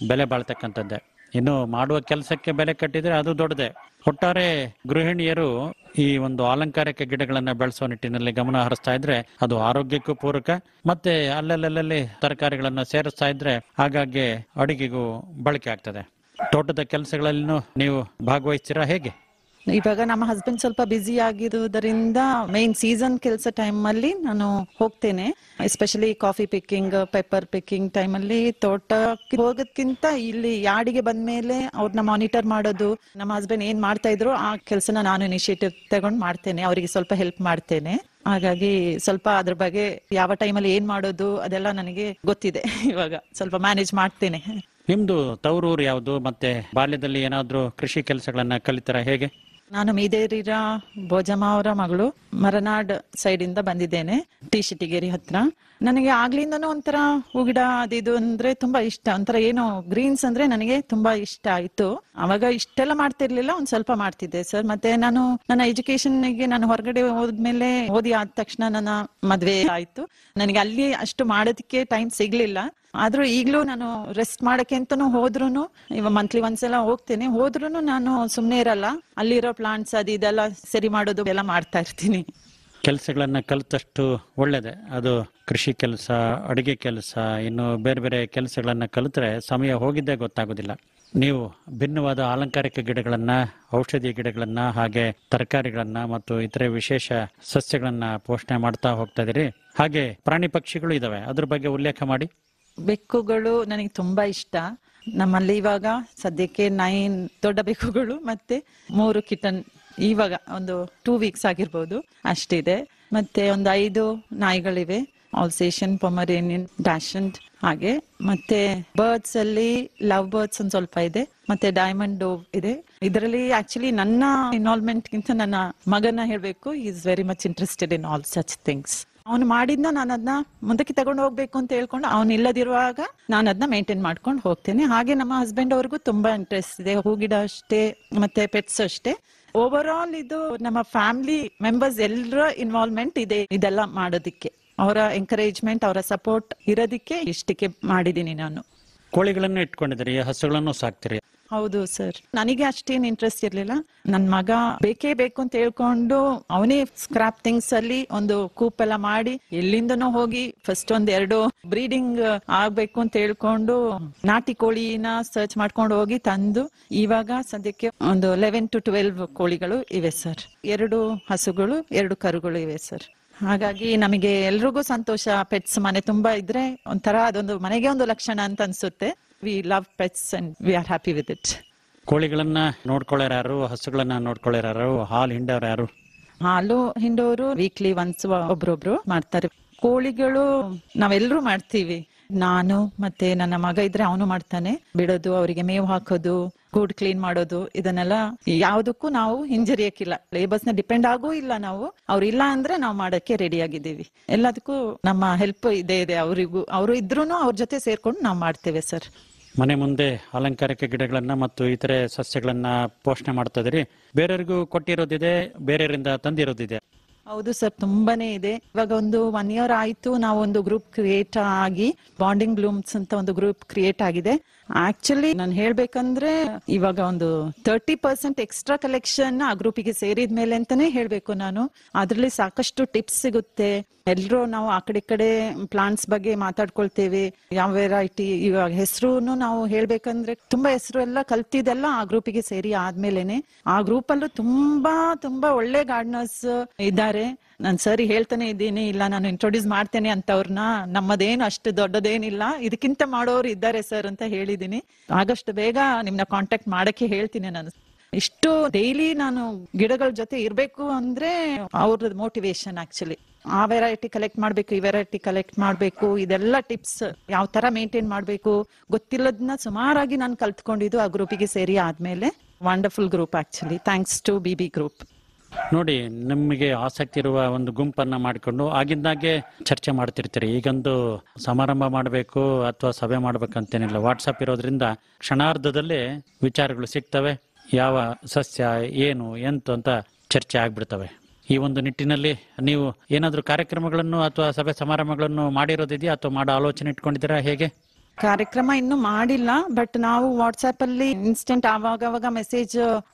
ಬೆಲೆ ಬಾಳ್ತಕ್ಕಂಥದ್ದೇ. ಇನ್ನು ಮಾಡುವ ಕೆಲಸಕ್ಕೆ ಬೆಲೆ ಕಟ್ಟಿದ್ರೆ ಅದು ದೊಡ್ಡದೇ. ಒಟ್ಟಾರೆ ಗೃಹಿಣಿಯರು ಈ ಒಂದು ಅಲಂಕಾರಿಕ ಗಿಡಗಳನ್ನ ಬೆಳೆಸುವ ನಿಟ್ಟಿನಲ್ಲಿ ಗಮನ ಹರಿಸ್ತಾ ಇದ್ರೆ ಅದು ಆರೋಗ್ಯಕ್ಕೂ ಪೂರಕ, ಮತ್ತೆ ಅಲ್ಲಲ್ಲಿ ತರಕಾರಿಗಳನ್ನ ಸೇರಿಸ್ತಾ ಇದ್ರೆ ಆಗಾಗ್ಗೆ ಅಡಿಗೆಗೂ ಬಳಕೆ ಆಗ್ತದೆ. ತೋಟದ ಕೆಲಸಗಳಲ್ಲೂ ನೀವು ಭಾಗವಹಿಸ್ತೀರಾ ಹೇಗೆ? ಇವಾಗ ನಮ್ಮ ಹಸ್ಬೆಂಡ್ ಸ್ವಲ್ಪ ಬ್ಯುಸಿ ಆಗಿರುವುದರಿಂದ ಮೇನ್ ಸೀಸನ್ ಕೆಲಸ ಟೈಮ್ ಅಲ್ಲಿ ನಾನು ಹೋಗ್ತೇನೆ. Especially coffee picking, pepper picking time ಅಲ್ಲಿ ತೋಟಕ್ಕೆ ಹೋಗೋದ್ಕಿಂತ ಇಲ್ಲಿ ಯಾರ್ಡಿಗೆ ಬಂದ್ಮೇಲೆ ಅವ್ರನ್ನ ಮಾನಿಟರ್ ಮಾಡೋದು, ನಮ್ಮ ಹಸ್ಬೆಂಡ್ ಏನ್ ಮಾಡ್ತಾ ಇದ್ರು ಆ ಕೆಲಸನ ನಾನು ಇನಿಷಿಯೇಟಿವ್ ತಗೊಂಡ್ ಮಾಡ್ತೇನೆ. ಅವರಿಗೆ ಸ್ವಲ್ಪ ಹೆಲ್ಪ್ ಮಾಡ್ತೇನೆ. ಹಾಗಾಗಿ ಸ್ವಲ್ಪ ಅದ್ರ ಬಗ್ಗೆ ಯಾವ ಟೈಮಲ್ಲಿ ಏನ್ ಮಾಡೋದು ಅದೆಲ್ಲ ನನಗೆ ಗೊತ್ತಿದೆ. ಇವಾಗ ಸ್ವಲ್ಪ ಮ್ಯಾನೇಜ್ ಮಾಡ್ತೇನೆ. ನಿಮ್ದು ತವರೂರು ಯಾವುದು? ಮತ್ತೆ ಬಾಲ್ಯದಲ್ಲಿ ಏನಾದ್ರೂ ಕೃಷಿ ಕೆಲಸಗಳನ್ನ ಕಲಿತಾರ ಹೇಗೆ? ನಾನು ಮೀದೇರಿರ ಭೋಜಮ್ಮ ಅವರ ಮಗಳು. ಮರನಾಡ್ ಸೈಡ್ ಇಂದ ಬಂದಿದ್ದೇನೆ, ಟಿ ಶಿಟಿಗೇರಿ ಹತ್ರ. ನನಗೆ ಆಗ್ಲಿಂದನೂ ಒಂಥರ ಹೂಗಿಡ ಅದಿದು ಅಂದ್ರೆ ತುಂಬಾ ಇಷ್ಟ. ಒಂಥರ ಏನೋ ಗ್ರೀನ್ಸ್ ಅಂದ್ರೆ ನನಗೆ ತುಂಬಾ ಇಷ್ಟ ಆಯ್ತು. ಅವಾಗ ಇಷ್ಟೆಲ್ಲ ಮಾಡ್ತಿರ್ಲಿಲ್ಲ, ಒಂದ್ ಸ್ವಲ್ಪ ಮಾಡ್ತಿದ್ದೆ ಸರ್. ಮತ್ತೆ ನಾನು ನನ್ನ ಎಜುಕೇಶನ್ ಗೆ ನಾನು ಹೊರಗಡೆ ಹೋದ್ಮೇಲೆ ಓದಿ ಆದ ತಕ್ಷಣ ನನ್ನ ಮದ್ವೆ ಆಯ್ತು. ನನಗೆ ಅಲ್ಲಿ ಅಷ್ಟು ಮಾಡೋದಕ್ಕೆ ಟೈಮ್ ಸಿಗ್ಲಿಲ್ಲ. ಆದ್ರೂ ಈಗ್ಲೂ ನಾನು ರೆಸ್ಟ್ ಮಾಡಕ್ಕೆ ಅಂತಾನು ಹೋದ್ರುನು, ಇವಾಗ ಮಂತ್ಲಿ ಒಂದ್ಸಲ ಹೋಗ್ತೇನೆ. ಹೋದ್ರುನು ನಾನು ಸುಮ್ನೆ ಇರಲ್ಲ, ಅಲ್ಲಿರೋ ಪ್ಲಾಂಟ್ಸ್ ಅದು ಇದೆಲ್ಲ ಸರಿ ಮಾಡೋದು ಎಲ್ಲ ಮಾಡ್ತಾ ಇರ್ತೀನಿ. ಕೆಲಸಗಳನ್ನ ಕಲಿತಷ್ಟು ಒಳ್ಳೇದೆ. ಅದು ಕೃಷಿ ಕೆಲಸ, ಅಡಿಗೆ ಕೆಲಸ, ಇನ್ನು ಬೇರೆ ಬೇರೆ ಕೆಲಸಗಳನ್ನ ಕಲಿತ್ರೆ ಸಮಯ ಹೋಗಿದ್ದೇ ಗೊತ್ತಾಗೋದಿಲ್ಲ. ನೀವು ಭಿನ್ನವಾದ ಅಲಂಕಾರಿಕ ಗಿಡಗಳನ್ನ, ಔಷಧಿ ಗಿಡಗಳನ್ನ, ಹಾಗೆ ತರಕಾರಿಗಳನ್ನ ಮತ್ತು ಇತರೆ ವಿಶೇಷ ಸಸ್ಯಗಳನ್ನ ಪೋಷಣೆ ಮಾಡ್ತಾ ಹೋಗ್ತಾ ಇದೀರಿ. ಹಾಗೆ ಪ್ರಾಣಿ ಪಕ್ಷಿಗಳು ಇದಾವೆ, ಅದ್ರ ಬಗ್ಗೆ ಉಲ್ಲೇಖ ಮಾಡಿ. ಬೆಕ್ಕುಗಳು ನನಗೆ ತುಂಬಾ ಇಷ್ಟ. ನಮ್ಮಲ್ಲಿ ಇವಾಗ ಸದ್ಯಕ್ಕೆ 9 ದೊಡ್ಡ ಬೆಕ್ಕುಗಳು ಮತ್ತೆ 3 ಕಿಟನ್. ಇವಾಗ ಒಂದು 2 ವೀಕ್ಸ್ ಆಗಿರ್ಬೋದು ಅಷ್ಟಿದೆ. ಮತ್ತೆ ಒಂದು 5 ನಾಯಿಗಳಿವೆ, ಆಲ್ಸೇಷನ್, ಪೊಮರೇನಿಯನ್, ಡ್ಯಾಶಂಡ್ ಹಾಗೆ. ಮತ್ತೆ ಬರ್ಡ್ಸ್ ಅಲ್ಲಿ ಲವ್ ಬರ್ಡ್ಸ್ ಒಂದ್ ಸ್ವಲ್ಪ ಇದೆ, ಮತ್ತೆ ಡೈಮಂಡ್ ಡೋವ್ ಇದೆ. ಇದರಲ್ಲಿ ಆಕ್ಚುಲಿ ನನ್ನ ಇನ್ವಾಲ್ವ್ಮೆಂಟ್ ಗಿಂತ ನನ್ನ ಮಗನ ಹೇಳ್ಬೇಕು, is very much interested in all such things. ಅವನು ಮಾಡಿದ್ನ ನಾನು ಅದನ್ನ ಮುಂದಕ್ಕೆ ತಗೊಂಡು ಹೋಗ್ಬೇಕು ಅಂತ ಹೇಳ್ಕೊಂಡು, ಅವನು ಇಲ್ಲದಿರುವಾಗ ನಾನು ಅದನ್ನ ಮೇಂಟೈನ್ ಮಾಡ್ಕೊಂಡು ಹೋಗ್ತೇನೆ. ಹಾಗೆ ನಮ್ಮ ಹಸ್ಬೆಂಡ್ ಅವ್ರಿಗೂ ತುಂಬಾ ಇಂಟ್ರೆಸ್ಟ್ ಇದೆ, ಹೂಗಿಡ ಅಷ್ಟೇ ಮತ್ತೆ ಪೆಟ್ಸ್ ಅಷ್ಟೇ. ಓವರ್ ಆಲ್ ಇದು ನಮ್ಮ ಫ್ಯಾಮಿಲಿ ಮೆಂಬರ್ಸ್ ಎಲ್ಲರ ಇನ್ವಾಲ್ವ್ಮೆಂಟ್ ಇದೆ ಇದೆಲ್ಲ ಮಾಡೋದಿಕ್ಕೆ. ಅವರ ಎಂಕರೇಜ್ಮೆಂಟ್, ಅವರ ಸಪೋರ್ಟ್ ಇರೋದಿಕ್ಕೆ ಇಷ್ಟಕ್ಕೆ ಮಾಡಿದೀನಿ ನಾನು. ಕೋಳಿಗಳನ್ನು ಇಟ್ಕೊಂಡಿದ್ದೀರಿ, ಹಸುಗಳನ್ನು ಸಾಕ್ತಿರಿ. ಹೌದು ಸರ್, ನನಗೆ ಅಷ್ಟೇನ್ ಇಂಟ್ರೆಸ್ಟ್ ಇರ್ಲಿಲ್ಲ. ನನ್ ಮಗ ಬೇಕೇ ಬೇಕು ಅಂತ ಹೇಳ್ಕೊಂಡು ಅವನೇ ಸ್ಕ್ರಾಪ್ ಥಿಂಗ್ಸ್ ಅಲ್ಲಿ ಒಂದು ಕೂಪ್ ಎಲ್ಲ ಮಾಡಿ ಎಲ್ಲಿಂದನೋ ಹೋಗಿ ಫಸ್ಟ್ ಒಂದೆರಡು ಬ್ರೀಡಿಂಗ್ ಆಗ್ಬೇಕು ಅಂತ ಹೇಳ್ಕೊಂಡು ನಾಟಿ ಕೋಳಿನ ಸರ್ಚ್ ಮಾಡ್ಕೊಂಡು ಹೋಗಿ ತಂದು ಇವಾಗ ಸದ್ಯಕ್ಕೆ ಒಂದು 11 to 12 ಕೋಳಿಗಳು ಇವೆ ಸರ್. 2 ಹಸುಗಳು 2 ಕರುಗಳು ಇವೆ ಸರ್. ಹಾಗಾಗಿ ನಮಗೆ ಎಲ್ರಿಗೂ ಸಂತೋಷ. ಪೆಟ್ಸ್ ಮನೆ ತುಂಬಾ ಇದ್ರೆ ಒಂಥರ ಅದೊಂದು ಮನೆಗೆ ಒಂದು ಲಕ್ಷಣ ಅಂತ ಅನ್ಸುತ್ತೆ. We love pets and we are happy with it. ಕೋಳಿಗಳನ್ನ ನೋಡ್ಕೊಳ್ಳೋರು ಯಾರು, ಹಸುಗಳನ್ನ ನೋಡ್ಕೊಳ್ಳೋರು ಯಾರು, ಹಾಲು ಹಿಂಡೋರು ಯಾರು? ಹಾಲು ಹಿಂಡೋರು ವೀಕ್ಲಿ ಒನ್ಸ್ ಒಬ್ರೊಬ್ರು ಮಾಡ್ತಾರೆ. ಕೋಳಿಗಳು ನಾವೆಲ್ಲರೂ ಮಾಡ್ತೀವಿ. ನಾನು ಮತ್ತೆ ನನ್ನ ಮಗ ಇದ್ರೆ ಅವನು ಮಾಡ್ತಾನೆ. ಬಿಡೋದು, ಅವರಿಗೆ ಮೇವು ಹಾಕೋದು, ಗೂಡ್ ಕ್ಲೀನ್ ಮಾಡೋದು, ಇದನ್ನೆಲ್ಲ ಯಾವ್ದಕ್ಕೂ ನಾವು ಹಿಂಜರಿಯಕ್ಕಿಲ್ಲ. ಲೇಬರ್ಸ್ ನ ಡಿಪೆಂಡ್ ಆಗೂ ಇಲ್ಲ ನಾವು. ಅವ್ರು ಇಲ್ಲ ಅಂದ್ರೆ ನಾವು ಮಾಡಕ್ಕೆ ರೆಡಿ ಆಗಿದ್ದೀವಿ. ಎಲ್ಲದಕ್ಕೂ ನಮ್ಮ ಹೆಲ್ಪ್ ಇದೆ. ಅವರಿಗೂ ಅವರು ಇದ್ರೂನು ಅವ್ರ ಜೊತೆ ಸೇರ್ಕೊಂಡು ನಾವು ಮಾಡ್ತೇವೆ ಸರ್. ಮನೆ ಮುಂದೆ ಅಲಂಕಾರಿಕ ಗಿಡಗಳನ್ನ ಮತ್ತು ಇತರೆ ಸಸ್ಯಗಳನ್ನ ಪೋಷಣೆ ಮಾಡ್ತಾ ಇದ್ರಿ. ಬೇರೆಯವ್ರಿಗೂ ಕೊಟ್ಟಿರೋದಿದೆ, ಬೇರೆಯವರಿಂದ ತಂದಿರೋದಿದೆ? ಹೌದು ಸರ್, ತುಂಬಾನೇ ಇದೆ. ಇವಾಗ ಒಂದು 1 year ಆಯ್ತು ನಾವು ಒಂದು ಗ್ರೂಪ್ ಕ್ರಿಯೇಟ್ ಆಗಿ, ಬಾಂಡಿಂಗ್ ಬ್ಲೂಮ್ಸ್ ಅಂತ ಒಂದು ಗ್ರೂಪ್ ಕ್ರಿಯೇಟ್ ಆಗಿದೆ. ಆಕ್ಚುಲಿ ನಾನು ಹೇಳ್ಬೇಕಂದ್ರೆ ಇವಾಗ ಒಂದು 30% ಎಕ್ಸ್ಟ್ರಾ ಕಲೆಕ್ಷನ್ ಆ ಗ್ರೂಪಿಗೆ ಸೇರಿದ ಮೇಲೆ ಅಂತಾನೆ ಹೇಳ್ಬೇಕು ನಾನು. ಅದ್ರಲ್ಲಿ ಸಾಕಷ್ಟು ಟಿಪ್ಸ್ ಸಿಗುತ್ತೆ. ಎಲ್ರು ನಾವು ಆ ಕಡೆ ಪ್ಲಾಂಟ್ಸ್ ಬಗ್ಗೆ ಮಾತಾಡ್ಕೊಳ್ತೇವೆ. ಯಾವ ವೆರೈಟಿ, ಇವಾಗ ಹೆಸರು ನಾವು ಹೇಳ್ಬೇಕಂದ್ರೆ ತುಂಬಾ ಹೆಸರು ಎಲ್ಲ ಕಲ್ತಿದೆಲ್ಲ ಆ ಗ್ರೂಪಿಗೆ ಸೇರಿ ಆದ್ಮೇಲೆನೆ. ಆ ಗ್ರೂಪ್ ಅಲ್ಲೂ ತುಂಬಾ ಒಳ್ಳೆ ಗಾರ್ಡನರ್ಸ್ ಇದ್ದಾರೆ. ನಾನ್ ಸರಿ ಹೇಳ್ತಾನೆ ಇದ್ದೀನಿ, ಇಲ್ಲ ನಾನು ಇಂಟ್ರೊಡ್ಯೂಸ್ ಮಾಡ್ತೇನೆ ಅಂತವ್ರನ್ನ. ನಮ್ಮದೇನು ಅಷ್ಟು ದೊಡ್ಡದೇನಿಲ್ಲ, ಇದಕ್ಕಿಂತ ಮಾಡೋರು ಇದ್ದಾರೆ ಸರ್ ಅಂತ ಹೇಳಿದೀನಿ. ಆದಷ್ಟು ಬೇಗ ನಿಮ್ನ ಕಾಂಟ್ಯಾಕ್ಟ್ ಮಾಡಕ್ಕೆ ಹೇಳ್ತೀನಿ ನಾನು. ಇಷ್ಟು ಡೈಲಿ ನಾನು ಗಿಡಗಳ ಜೊತೆ ಇರ್ಬೇಕು ಅಂದ್ರೆ ಅವ್ರದ್ದು ಮೋಟಿವೇಶನ್. ಆಕ್ಚುಲಿ ಆ ವೆರೈಟಿ ಕಲೆಕ್ಟ್ ಮಾಡ್ಬೇಕು, ಈ ವೆರೈಟಿ ಕಲೆಕ್ಟ್ ಮಾಡ್ಬೇಕು, ಇದೆಲ್ಲ ಟಿಪ್ಸ್ ಯಾವ ತರ ಮೇಂಟೈನ್ ಮಾಡ್ಬೇಕು ಗೊತ್ತಿಲ್ಲದನ್ನ ಸುಮಾರಾಗಿ ನಾನು ಕಲ್ತ್ಕೊಂಡಿದ್ದು ಆ ಗ್ರೂಪಿಗೆ ಸೇರಿ ಆದ್ಮೇಲೆ. Wonderful group actually. Thanks to BB group. ನೋಡಿ, ನಿಮಗೆ ಆಸಕ್ತಿ ಇರುವ ಒಂದು ಗುಂಪನ್ನ ಮಾಡಿಕೊಂಡು ಆಗಿಂದಾಗೆ ಚರ್ಚೆ ಮಾಡ್ತಿರ್ತೀರಿ. ಈಗೊಂದು ಸಮಾರಂಭ ಮಾಡಬೇಕು ಅಥವಾ ಸಭೆ ಮಾಡ್ಬೇಕಂತೇನಿಲ್ಲ. ವಾಟ್ಸಪ್ ಇರೋದ್ರಿಂದ ಕ್ಷಣಾರ್ಧದಲ್ಲೇ ವಿಚಾರಗಳು ಸಿಗ್ತವೆ. ಯಾವ ಸಸ್ಯ ಏನು ಎಂತ ಅಂತ ಚರ್ಚೆ ಆಗ್ಬಿಡ್ತವೆ. ಈ ಒಂದು ನಿಟ್ಟಿನಲ್ಲಿ ನೀವು ಏನಾದ್ರೂ ಕಾರ್ಯಕ್ರಮಗಳನ್ನು ಅಥವಾ ಸಭೆ ಸಮಾರಂಭಗಳನ್ನು ಮಾಡಿರೋದಿದೆಯಾ ಅಥವಾ ಮಾಡೋ ಆಲೋಚನೆ ಇಟ್ಕೊಂಡಿದ್ದೀರಾ? ಹೇಗೆ? ಕಾರ್ಯಕ್ರಮ ಇನ್ನು ಮಾಡಿಲ್ಲ, ಬಟ್ ನಾವು ವಾಟ್ಸ್ಆಪ್ ಅಲ್ಲಿ ಇನ್ಸ್ಟೆಂಟ್ ಆವಾಗ ಮೆಸೇಜ್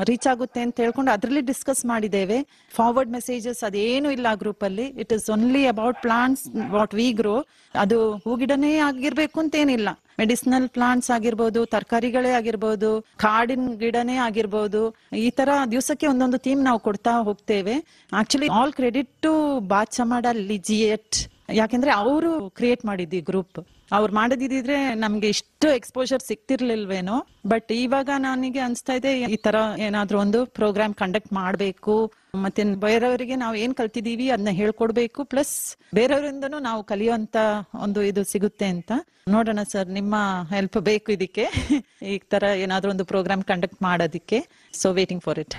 ರೀಚ್ ಆಗುತ್ತೆ ಅಂತ ಹೇಳ್ಕೊಂಡು ಅದ್ರಲ್ಲಿ ಡಿಸ್ಕಸ್ ಮಾಡಿದ್ದೇವೆ. ಫಾರ್ವರ್ಡ್ ಮೆಸೇಜಸ್ ಅದೇನು ಇಲ್ಲ ಆ ಗ್ರೂಪ್ ಅಲ್ಲಿ. It is only about plants what we grow. ಅದು ಹೂಗಿಡನೇ ಆಗಿರ್ಬೇಕು ಅಂತೇನಿಲ್ಲ. ಮೆಡಿಸಿನಲ್ ಪ್ಲಾಂಟ್ಸ್ ಆಗಿರ್ಬೋದು, ತರಕಾರಿಗಳೇ ಆಗಿರ್ಬೋದು, ಕಾಡಿನ ಗಿಡನೇ ಆಗಿರ್ಬೋದು. ಈ ತರ ದಿವಸಕ್ಕೆ ಒಂದೊಂದು ಥೀಮ್ ನಾವು ಕೊಡ್ತಾ ಹೋಗ್ತೇವೆ. ಆಕ್ಚುಲಿ ಆಲ್ ಕ್ರೆಡಿಟ್ ಟು ಬಾಚಮಾಡ ಲಿಜಿಯೆಟ್. ಯಾಕೆಂದ್ರೆ ಅವರು ಕ್ರಿಯೇಟ್ ಮಾಡಿದ್ದಿ ಗ್ರೂಪ್. ಅವ್ರು ಮಾಡದಿದ್ರೆ ನಮ್ಗೆ ಇಷ್ಟು ಎಕ್ಸ್ಪೋಜರ್ ಸಿಕ್ತಿರ್ಲಿಲ್ವೇನೋ. ಬಟ್ ಇವಾಗ ನನಗೆ ಅನ್ಸ್ತಾ ಇದೆ ಈ ತರ ಏನಾದ್ರೂ ಒಂದು ಪ್ರೋಗ್ರಾಮ್ ಕಂಡಕ್ಟ್ ಮಾಡ್ಬೇಕು. ಮತ್ತೆ ಬೇರೆಯವರಿಗೆ ನಾವು ಏನ್ ಕಲ್ತಿದೀವಿ ಅದನ್ನ ಹೇಳ್ಕೊಡ್ಬೇಕು. ಪ್ಲಸ್ ಬೇರೆಯವರಿಂದನೂ ನಾವು ಕಲಿಯುವಂತ ಒಂದು ಇದು ಸಿಗುತ್ತೆ ಅಂತ. ನೋಡೋಣ ಸರ್, ನಿಮ್ಮ ಹೆಲ್ಪ್ ಬೇಕು ಇದಕ್ಕೆ. ಈ ತರ ಏನಾದ್ರೂ ಒಂದು ಪ್ರೋಗ್ರಾಮ್ ಕಂಡಕ್ಟ್ ಮಾಡೋದಿಕ್ಕೆ. So waiting for it.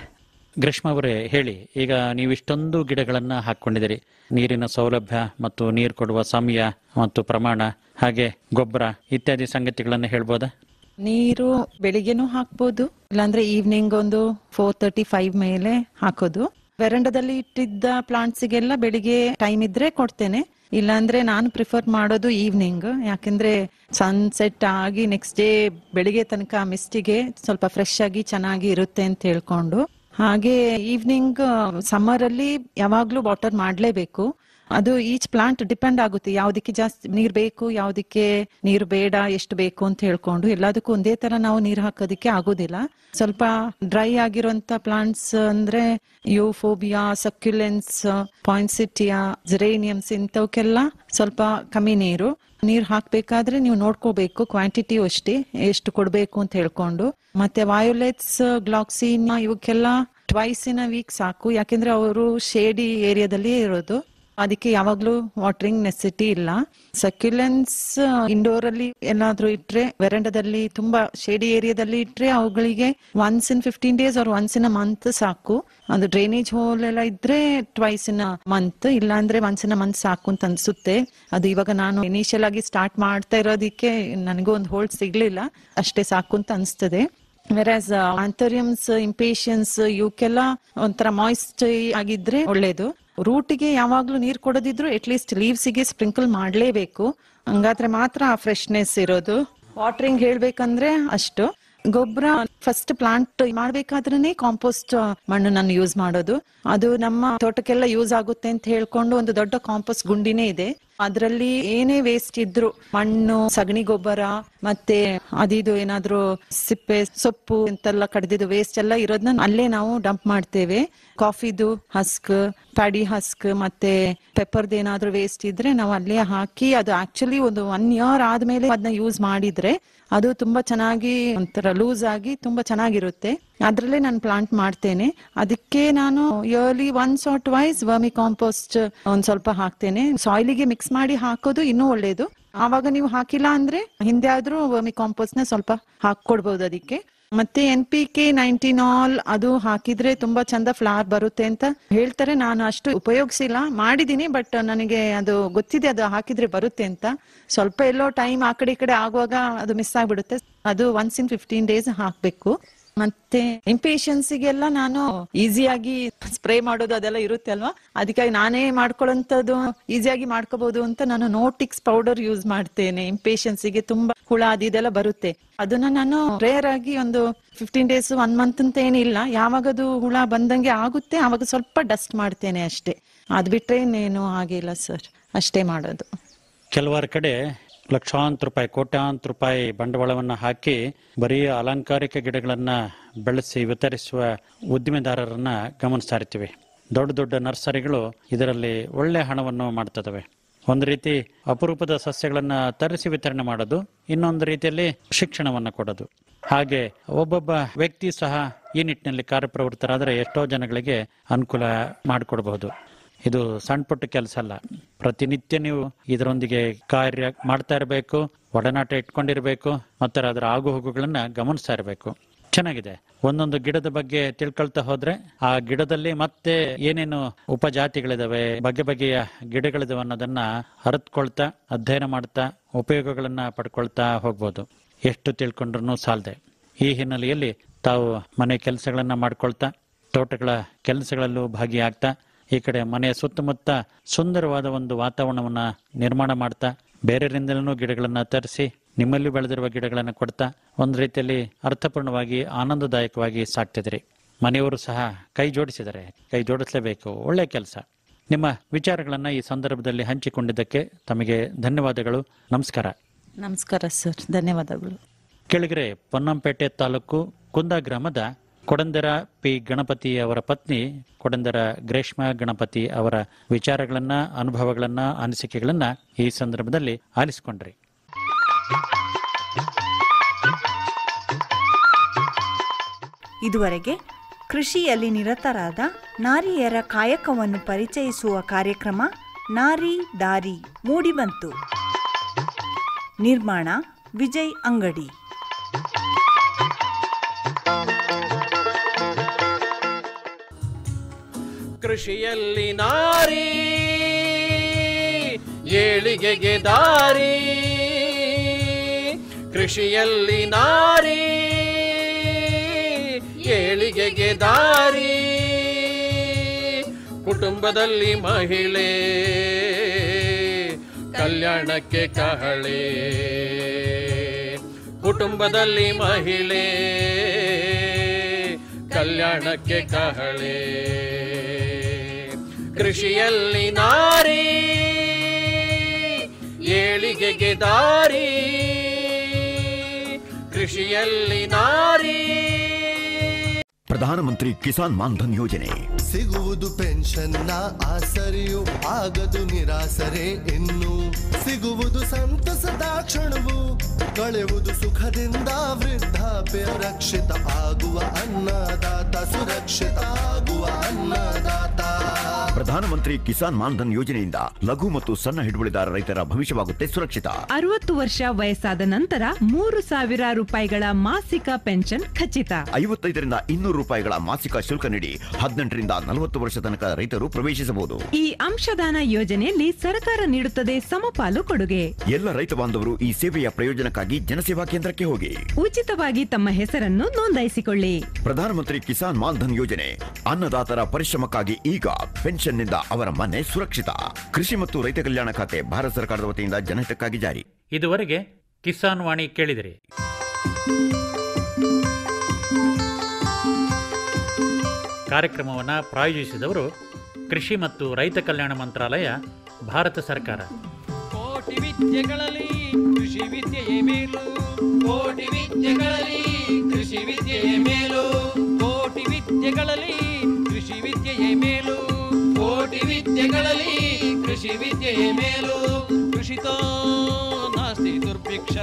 Greeshma ಅವರೇ ಹೇಳಿ, ಈಗ ನೀವು ಇಷ್ಟೊಂದು ಗಿಡಗಳನ್ನ ಹಾಕೊಂಡಿದ್ದೀರಿ. ನೀರಿನ ಸೌಲಭ್ಯ ಮತ್ತು ನೀರು ಕೊಡುವ ಸಮಯ ಮತ್ತು ಪ್ರಮಾಣ, ಹಾಗೆ ಗೊಬ್ಬರ ಇತ್ಯಾದಿ ಸಂಗತಿಗಳನ್ನ ಹೇಳ್ಬೋದಾ? ನೀರು ಬೆಳಿಗ್ಗೆನೂ ಹಾಕ್ಬೋದು, ಇಲ್ಲಾಂದ್ರೆ ಈವ್ನಿಂಗ್ ಒಂದು 4:35 ಮೇಲೆ ಹಾಕೋದು. ವೆರಂಡದಲ್ಲಿ ಇಟ್ಟಿದ್ದ ಪ್ಲಾಂಟ್ಸಿಗೆಲ್ಲ ಬೆಳಿಗ್ಗೆ ಟೈಮ್ ಇದ್ರೆ ಕೊಡ್ತೇನೆ. ಇಲ್ಲಾಂದ್ರೆ ನಾನು ಪ್ರಿಫರ್ ಮಾಡೋದು ಈವ್ನಿಂಗ್. ಯಾಕೆಂದ್ರೆ ಸನ್ಸೆಟ್ ಆಗಿ ನೆಕ್ಸ್ಟ್ ಡೇ ಬೆಳಿಗ್ಗೆ ತನಕ ಮಿಸ್ಟಿಗೆ ಸ್ವಲ್ಪ ಫ್ರೆಶ್ ಆಗಿ ಚೆನ್ನಾಗಿ ಇರುತ್ತೆ ಅಂತ ಹೇಳ್ಕೊಂಡು. ಹಾಗೆ ಈವ್ನಿಂಗ್ ಸಮ್ಮರ್ ಅಲ್ಲಿ ಯಾವಾಗ್ಲೂ ವಾಟರ್ ಮಾಡ್ಲೇಬೇಕು. ಅದು ಈಚ್ ಪ್ಲಾಂಟ್ ಡಿಪೆಂಡ್ ಆಗುತ್ತೆ, ಯಾವ್ದಕ್ಕೆ ಜಾಸ್ತಿ ನೀರ್ ಬೇಕು, ಯಾವ್ದಕ್ಕೆ ನೀರು ಬೇಡ, ಎಷ್ಟು ಬೇಕು ಅಂತ ಹೇಳ್ಕೊಂಡು. ಎಲ್ಲದಕ್ಕೂ ಒಂದೇ ತರ ನಾವು ನೀರ್ ಹಾಕೋದಿಕ್ಕೆ ಆಗೋದಿಲ್ಲ. ಸ್ವಲ್ಪ ಡ್ರೈ ಆಗಿರುವಂತ ಪ್ಲಾಂಟ್ಸ್ ಅಂದ್ರೆ ಯೂಫೋಬಿಯಾ, ಸಕ್ಯುಲೆನ್ಸ್, ಪಾಯಿನ್ಸಿಟಿಯಾ, ಜೆರೇನಿಯಮ್ಸ್ ಇಂಥವಕ್ಕೆಲ್ಲ ಸ್ವಲ್ಪ ಕಮ್ಮಿ ನೀರ್ ಹಾಕ್ಬೇಕಾದ್ರೆ ನೀವು ನೋಡ್ಕೋಬೇಕು ಕ್ವಾಂಟಿಟಿ ಅಷ್ಟೇ ಎಷ್ಟು ಕೊಡ್ಬೇಕು ಅಂತ ಹೇಳ್ಕೊಂಡು. ಮತ್ತೆ ವಯೋಲೆಟ್ಸ್, ಗ್ಲಾಕ್ಸಿನ್ ಇವಕ್ಕೆಲ್ಲ ಟ್ವೈಸ್ ಇನ್ ಅ ವೀಕ್ ಸಾಕು. ಯಾಕೆಂದ್ರೆ ಅವರು ಶೇಡಿ ಏರಿಯಾದಲ್ಲಿ ಇರೋದು, ಅದಕ್ಕೆ ಯಾವಾಗ್ಲೂ ವಾಟರಿಂಗ್ ನೆಸೆಸಿಟಿ ಇಲ್ಲ. ಸಕ್ಯುಲೆನ್ಸ್ ಇಂಡೋರ್ ಅಲ್ಲಿ ಏನಾದ್ರೂ ಇಟ್ರೆ, ವೆರಂಡದಲ್ಲಿ ತುಂಬಾ ಶೇಡಿ ಏರಿಯಾದಲ್ಲಿ ಇಟ್ರೆ ಅವುಗಳಿಗೆ once in 15 days or once in a month ಸಾಕು. ಅದು ಡ್ರೈನೇಜ್ ಹೋಲ್ ಎಲ್ಲ ಇದ್ರೆ ಟ್ವೈಸ್ ಇನ್ ಅ ಮಂತ್, ಇಲ್ಲ ಅಂದ್ರೆ ಒನ್ಸ್ ಇನ್ ಅ ಮಂತ್ ಸಾಕು ಅಂತ ಅನ್ಸುತ್ತೆ. ಅದು ಇವಾಗ ನಾನು ಇನಿಷಿಯಲ್ ಆಗಿ ಸ್ಟಾರ್ಟ್ ಮಾಡ್ತಾ ಇರೋದಿಕ್ಕೆ ನನಗೂ ಒಂದು ಹೋಲ್ಡ್ ಸಿಗ್ಲಿಲ್ಲ, ಅಷ್ಟೇ ಸಾಕು ಅಂತ ಅನ್ಸ್ತದೆ. ವೆರಾಸ್ ಆಂಥೋರಿಯಮ್ಸ್, ಇಂಪೇಷನ್ಸ್ ಇವಕ್ಕೆಲ್ಲ ಒಂಥರ ಮಾಯಿಸ್ಟ್ ಆಗಿದ್ರೆ ಒಳ್ಳೇದು. ರೂಟಿಗೆ ಯಾವಾಗ್ಲೂ ನೀರ್ ಕೊಡೋದಿದ್ರು ಅಟ್ಲೀಸ್ಟ್ ಲೀವ್ಸಿಗೆ ಸ್ಪ್ರಿಂಕಲ್ ಮಾಡ್ಲೇಬೇಕು, ಹಂಗಾದ್ರೆ ಮಾತ್ರ ಫ್ರೆಶ್ನೆಸ್ ಇರೋದು. ವಾಟರಿಂಗ್ ಹೇಳ್ಬೇಕಂದ್ರೆ ಅಷ್ಟು. ಗೊಬ್ಬರ ಫಸ್ಟ್ ಪ್ಲಾಂಟ್ ಮಾಡ್ಬೇಕಾದ್ರೇನೆ ಕಾಂಪೋಸ್ಟ್ ಮಣ್ಣು ನಾನು ಯೂಸ್ ಮಾಡೋದು. ಅದು ನಮ್ಮ ತೋಟಕ್ಕೆಲ್ಲ ಯೂಸ್ ಆಗುತ್ತೆ ಅಂತ ಹೇಳ್ಕೊಂಡು ಒಂದು ದೊಡ್ಡ ಕಾಂಪೋಸ್ಟ್ ಗುಂಡಿನೇ ಇದೆ. ಅದ್ರಲ್ಲಿ ಏನೇ ವೇಸ್ಟ್ ಇದ್ರು, ಮಣ್ಣು, ಸಗಣಿ ಗೊಬ್ಬರ, ಮತ್ತೆ ಅದಿದು ಏನಾದ್ರು ಸಿಪ್ಪೆ ಸೊಪ್ಪು ಅಂತೆಲ್ಲ ಕಡ್ದಿದ್ದು ವೇಸ್ಟ್ ಎಲ್ಲ ಇರೋದನ್ನ ಅಲ್ಲೇ ನಾವು ಡಂಪ್ ಮಾಡ್ತೇವೆ. ಕಾಫಿದು ಹಸ್ಕ್, ಪ್ಯಾಡಿ ಹಸ್ಕ್, ಮತ್ತೆ ಪೆಪ್ಪರ್ದು ಏನಾದ್ರು ವೇಸ್ಟ್ ಇದ್ರೆ ನಾವು ಅಲ್ಲೇ ಹಾಕಿ, ಅದು ಆಕ್ಚುಲಿ ಒಂದು 1 year ಆದ್ಮೇಲೆ ಅದನ್ನ ಯೂಸ್ ಮಾಡಿದ್ರೆ ಅದು ತುಂಬಾ ಚೆನ್ನಾಗಿ ಒಂಥರ ಲೂಸ್ ಆಗಿ ತುಂಬಾ ಚೆನ್ನಾಗಿರುತ್ತೆ. ಅದ್ರಲ್ಲೇ ನಾನು ಪ್ಲಾಂಟ್ ಮಾಡ್ತೇನೆ. ಅದಕ್ಕೆ ನಾನು yearly once or twice vermi compost ಒಂದ್ ಸ್ವಲ್ಪ ಹಾಕ್ತೇನೆ. ಸಾಯಿಲಿಗೆ ಮಿಕ್ಸ್ ಮಾಡಿ ಹಾಕೋದು ಇನ್ನೂ ಒಳ್ಳೇದು. ಆವಾಗ ನೀವು ಹಾಕಿಲ್ಲ ಅಂದ್ರೆ ಹಿಂದೆ ಆದ್ರೂ ವರ್ಮಿ ಕಾಂಪೋಸ್ಟ್ ನ ಸ್ವಲ್ಪ ಹಾಕೊಡ್ಬಹುದು ಅದಕ್ಕೆ. ಮತ್ತೆ NPK 19 ಆಲ್ ಅದು ಹಾಕಿದ್ರೆ ತುಂಬಾ ಚಂದ ಫ್ಲವರ್ ಬರುತ್ತೆ ಅಂತ ಹೇಳ್ತಾರೆ. ನಾನು ಅಷ್ಟು ಉಪಯೋಗಿಸಿಲ್ಲ, ಮಾಡಿದೀನಿ, ಬಟ್ ನನಗೆ ಅದು ಗೊತ್ತಿದೆ ಅದು ಹಾಕಿದ್ರೆ ಬರುತ್ತೆ ಅಂತ. ಸ್ವಲ್ಪ ಎಲ್ಲೋ ಟೈಮ್ ಆ ಕಡೆ ಈ ಕಡೆ ಆಗುವಾಗ ಅದು ಮಿಸ್ ಆಗ್ಬಿಡುತ್ತೆ. ಅದು ಒನ್ಸ್ ಇನ್ 15 days ಹಾಕ್ಬೇಕು. ಮತ್ತೆ ಇಂಪೇಷನ್ಸಿಗೆಲ್ಲ ನಾನು ಈಸಿಯಾಗಿ ಸ್ಪ್ರೇ ಮಾಡೋದು ಅದೆಲ್ಲ ಇರುತ್ತೆ ಅಲ್ವಾ, ಅದಕ್ಕಾಗಿ ನಾನೇ ಮಾಡ್ಕೊಳ್ಳೋಂಥದ್ದು ಈಸಿಯಾಗಿ ಮಾಡ್ಕೋಬಹುದು ಅಂತ ನಾನು ನೋಟಿಕ್ಸ್ ಪೌಡರ್ ಯೂಸ್ ಮಾಡ್ತೇನೆ. ಇಂಪೇಷನ್ಸಿಗೆ ತುಂಬಾ ಹುಳ ಅದೆಲ್ಲ ಬರುತ್ತೆ. ಅದನ್ನ ನಾನು ರೇರ್ ಆಗಿ ಒಂದು 15 days 1 month ಅಂತ ಏನಿಲ್ಲ, ಯಾವಾಗದು ಹುಳ ಬಂದಂಗೆ ಆಗುತ್ತೆ ಆವಾಗ ಸ್ವಲ್ಪ ಡಸ್ಟ್ ಮಾಡ್ತೇನೆ ಅಷ್ಟೇ. ಅದ್ ಬಿಟ್ರೆ ಇನ್ನೇನು ಆಗಿಲ್ಲ ಸರ್, ಅಷ್ಟೇ ಮಾಡೋದು. ಕೆಲವಾರು ಕಡೆ ಲಕ್ಷಾಂತರ ರೂಪಾಯಿ, ಕೋಟ್ಯಾಂತರ ರೂಪಾಯಿ ಬಂಡವಾಳವನ್ನ ಹಾಕಿ ಬರೀ ಅಲಂಕಾರಿಕ ಗಿಡಗಳನ್ನ ಬೆಳೆಸಿ ವಿತರಿಸುವ ಉದ್ದಿಮೆದಾರರನ್ನ ಗಮನಿಸ್ತಾ ಇರ್ತೀವಿ. ದೊಡ್ಡ ದೊಡ್ಡ ನರ್ಸರಿಗಳು ಇದರಲ್ಲಿ ಒಳ್ಳೆ ಹಣವನ್ನು ಮಾಡ್ತದವೆ. ಒಂದು ರೀತಿ ಅಪರೂಪದ ಸಸ್ಯಗಳನ್ನ ತರಿಸಿ ವಿತರಣೆ ಮಾಡೋದು, ಇನ್ನೊಂದು ರೀತಿಯಲ್ಲಿ ಶಿಕ್ಷಣವನ್ನ ಕೊಡೋದು. ಹಾಗೆ ಒಬ್ಬೊಬ್ಬ ವ್ಯಕ್ತಿ ಸಹ ಈ ನಿಟ್ಟಿನಲ್ಲಿ ಕಾರ್ಯಪ್ರವೃತ್ತರಾದರೆ ಎಷ್ಟೋ ಜನಗಳಿಗೆ ಅನುಕೂಲ ಮಾಡಿಕೊಡಬಹುದು. ಇದು ಸಣ್ಣ ಪುಟ್ಟ ಕೆಲಸ ಅಲ್ಲ. ಪ್ರತಿನಿತ್ಯ ನೀವು ಇದರೊಂದಿಗೆ ಕಾರ್ಯ ಮಾಡ್ತಾ ಇರಬೇಕು, ಒಡನಾಟ ಇಟ್ಕೊಂಡಿರ್ಬೇಕು, ಮತ್ತೆ ಅದರ ಆಗು ಹೋಗುಗಳನ್ನ ಗಮನಿಸ್ತಾ ಇರಬೇಕು. ಚೆನ್ನಾಗಿದೆ. ಒಂದೊಂದು ಗಿಡದ ಬಗ್ಗೆ ತಿಳ್ಕೊಳ್ತಾ ಹೋದ್ರೆ ಆ ಗಿಡದಲ್ಲಿ ಮತ್ತೆ ಏನೇನು ಉಪಜಾತಿಗಳಿದಾವೆ, ಬಗೆ ಬಗೆಯ ಗಿಡಗಳಿದಾವೆ ಅನ್ನೋದನ್ನ ಅರಿತುಕೊಳ್ತಾ, ಅಧ್ಯಯನ ಮಾಡ್ತಾ, ಉಪಯೋಗಗಳನ್ನ ಪಡ್ಕೊಳ್ತಾ ಹೋಗ್ಬೋದು. ಎಷ್ಟು ತಿಳ್ಕೊಂಡ್ರು ಸಾಲದೆ. ಈ ಹಿನ್ನೆಲೆಯಲ್ಲಿ ತಾವು ಮನೆ ಕೆಲಸಗಳನ್ನ ಮಾಡ್ಕೊಳ್ತಾ, ತೋಟಗಳ ಕೆಲಸಗಳಲ್ಲೂ ಭಾಗಿಯಾಗ್ತಾ, ಈ ಕಡೆ ಮನೆಯ ಸುತ್ತಮುತ್ತ ಸುಂದರವಾದ ಒಂದು ವಾತಾವರಣವನ್ನ ನಿರ್ಮಾಣ ಮಾಡ್ತಾ, ಬೇರೆಯವರಿಂದಲೂ ಗಿಡಗಳನ್ನ ತರಿಸಿ ನಿಮ್ಮಲ್ಲಿ ಬೆಳೆದಿರುವ ಗಿಡಗಳನ್ನು ಕೊಡ್ತಾ ಒಂದು ರೀತಿಯಲ್ಲಿ ಅರ್ಥಪೂರ್ಣವಾಗಿ ಆನಂದದಾಯಕವಾಗಿ ಸಾಕ್ತಿದ್ರಿ. ಮನೆಯವರು ಸಹ ಕೈ ಜೋಡಿಸಿದರೆ, ಕೈ ಜೋಡಿಸಲೇಬೇಕು. ಒಳ್ಳೆ ಕೆಲಸ. ನಿಮ್ಮ ವಿಚಾರಗಳನ್ನ ಈ ಸಂದರ್ಭದಲ್ಲಿ ಹಂಚಿಕೊಂಡಿದ್ದಕ್ಕೆ ತಮಗೆ ಧನ್ಯವಾದಗಳು. ನಮಸ್ಕಾರ. ನಮಸ್ಕಾರ ಸರ್, ಧನ್ಯವಾದಗಳು. ಕೆಳಗರೆ ಪೊನ್ನಂಪೇಟೆ ತಾಲೂಕು ಕುಂದ ಗ್ರಾಮದ ಕೊಡಂದರ ಪಿ ಗಣಪತಿ ಅವರ ಪತ್ನಿ ಕೊಡಂದರ ಗ್ರೇಷ್ಮಾ ಗಣಪತಿ ಅವರ ವಿಚಾರಗಳನ್ನ, ಅನುಭವಗಳನ್ನ, ಅನಿಸಿಕೆಗಳನ್ನ ಈ ಸಂದರ್ಭದಲ್ಲಿ ಆಲಿಸಿಕೊಂಡ್ರಿ. ಇದುವರೆಗೆ ಕೃಷಿಯಲ್ಲಿ ನಿರತರಾದ ನಾರಿಯರ ಕಾಯಕವನ್ನು ಪರಿಚಯಿಸುವ ಕಾರ್ಯಕ್ರಮ ನಾರಿ ದಾರಿ ಮೂಡಿಬಂತು. ನಿರ್ಮಾಣ ವಿಜಯ್ ಅಂಗಡಿ. ಕೃಷಿಯಲ್ಲಿ ನಾರಿ ಏಳಿಗೆಗೆ ದಾರಿ, ಕೃಷಿಯಲ್ಲಿ ನಾರಿ ಏಳಿಗೆಗೆ ದಾರಿ. ಕುಟುಂಬದಲ್ಲಿ ಮಹಿಳೆ ಕಲ್ಯಾಣಕ್ಕೆ ಕಹಳೆ, ಕುಟುಂಬದಲ್ಲಿ ಮಹಿಳೆ ಕಲ್ಯಾಣಕ್ಕೆ ಕಹಳೆ. ಕೃಷಿಯಲ್ಲಿ ನಾರಿ ಏಳಿಗೆಗೆ ದಾರಿ, ಕೃಷಿಯಲ್ಲಿ ನಾರಿ. ಪ್ರಧಾನಮಂತ್ರಿ ಕಿಸಾನ್ ಮಾನ್ಧನ್ ಯೋಜನೆ ಸಿಗುವುದು ಪೆನ್ಷನ್ನ ಆಸರೆಯು, ಆಗದು ನಿರಾಸರೆ ಇನ್ನು. ಸಿಗುವುದು ಸಂತಸದ ಕ್ಷಣವು, ಕಳೆಯುವುದು ಸುಖದಿಂದ ವೃದ್ಧಾಪ್ಯ ರಕ್ಷಿತ ಆಗುವ ಅನ್ನದಾತ, ಸುರಕ್ಷಿತ ಆಗುವ ಅನ್ನದಾತ. ಪ್ರಧಾನಮಂತ್ರಿ ಕಿಸಾನ್ ಮಾನ್ಧನ್ ಯೋಜನೆಯಿಂದ ಲಘು ಮತ್ತು ಸಣ್ಣ ಹಿಡುವಳಿದಾರ ರೈತರ ಭವಿಷ್ಯವಾಗುತ್ತೆ ಸುರಕ್ಷಿತ. 60 ವರ್ಷ ವಯಸ್ಸಾದ ನಂತರ 3,000 ರೂಪಾಯಿಗಳ ಮಾಸಿಕ ಪೆನ್ಷನ್ ಖಚಿತ. 55ರಿಂದ 200 ರೂಪಾಯಿಗಳ ಮಾಸಿಕ ಶುಲ್ಕ ನೀಡಿ 18ರಿಂದ 40 ವರ್ಷ ತನಕ ರೈತರು ಪ್ರವೇಶಿಸಬಹುದು. ಈ ಅಂಶದಾನ ಯೋಜನೆಯಲ್ಲಿ ಸರ್ಕಾರ ನೀಡುತ್ತದೆ ಸಮಪಾಲು ಕೊಡುಗೆ. ಎಲ್ಲ ರೈತ ಬಾಂಧವರು ಈ ಸೇವೆಯ ಪ್ರಯೋಜನಕ್ಕಾಗಿ ಜನಸೇವಾ ಕೇಂದ್ರಕ್ಕೆ ಹೋಗಿ ಉಚಿತವಾಗಿ ತಮ್ಮ ಹೆಸರನ್ನು ನೋಂದಾಯಿಸಿಕೊಳ್ಳಿ. ಪ್ರಧಾನಮಂತ್ರಿ ಕಿಸಾನ್ ಮಾನ್ಧನ್ ಯೋಜನೆ ಅನ್ನದಾತರ ಪರಿಶ್ರಮಕ್ಕಾಗಿ ಈಗ, ಪೆನ್ಷನ್ನಿಂದ ಅವರ ಮನೆ ಸುರಕ್ಷಿತ. ಕೃಷಿ ಮತ್ತು ರೈತ ಕಲ್ಯಾಣ ಖಾತೆ ಭಾರತ ಸರ್ಕಾರದ ವತಿಯಿಂದ ಜನಹಿತಕ್ಕಾಗಿ ಜಾರಿ. ಇದುವರೆಗೆ ಕಿಸಾನ್ ವಾಣಿ ಕೇಳಿದಿರಿ. ಕಾರ್ಯಕ್ರಮವನ್ನು ಪ್ರಾಯೋಜಿಸಿದವರು ಕೃಷಿ ಮತ್ತು ರೈತ ಕಲ್ಯಾಣ ಮಂತ್ರಾಲಯ, ಭಾರತ ಸರ್ಕಾರ. ಕೋಟಿ ವಿದ್ಯೆಗಳಲ್ಲಿ ಕೃಷಿ ವಿದ್ಯೆಯೇ ಮೇಲು, ಕೋಟಿ ವಿದ್ಯೆಗಳಲ್ಲಿ ಕೃಷಿ ವಿದ್ಯೆಯೇ ಮೇಲು, ಕೋಟಿ ವಿದ್ಯೆಗಳಲ್ಲಿ ಕೃಷಿ ವಿದ್ಯೆಯೇ ಮೇಲು, ಕೋಟಿ ವಿದ್ಯೆಗಳಲ್ಲಿ ಕೃಷಿ ವಿದ್ಯೆಯೇ ಮೇಲು. ಕೃಷಿತೋ ನಾಸ್ತಿ ದುರ್ಭಿಕ್ಷ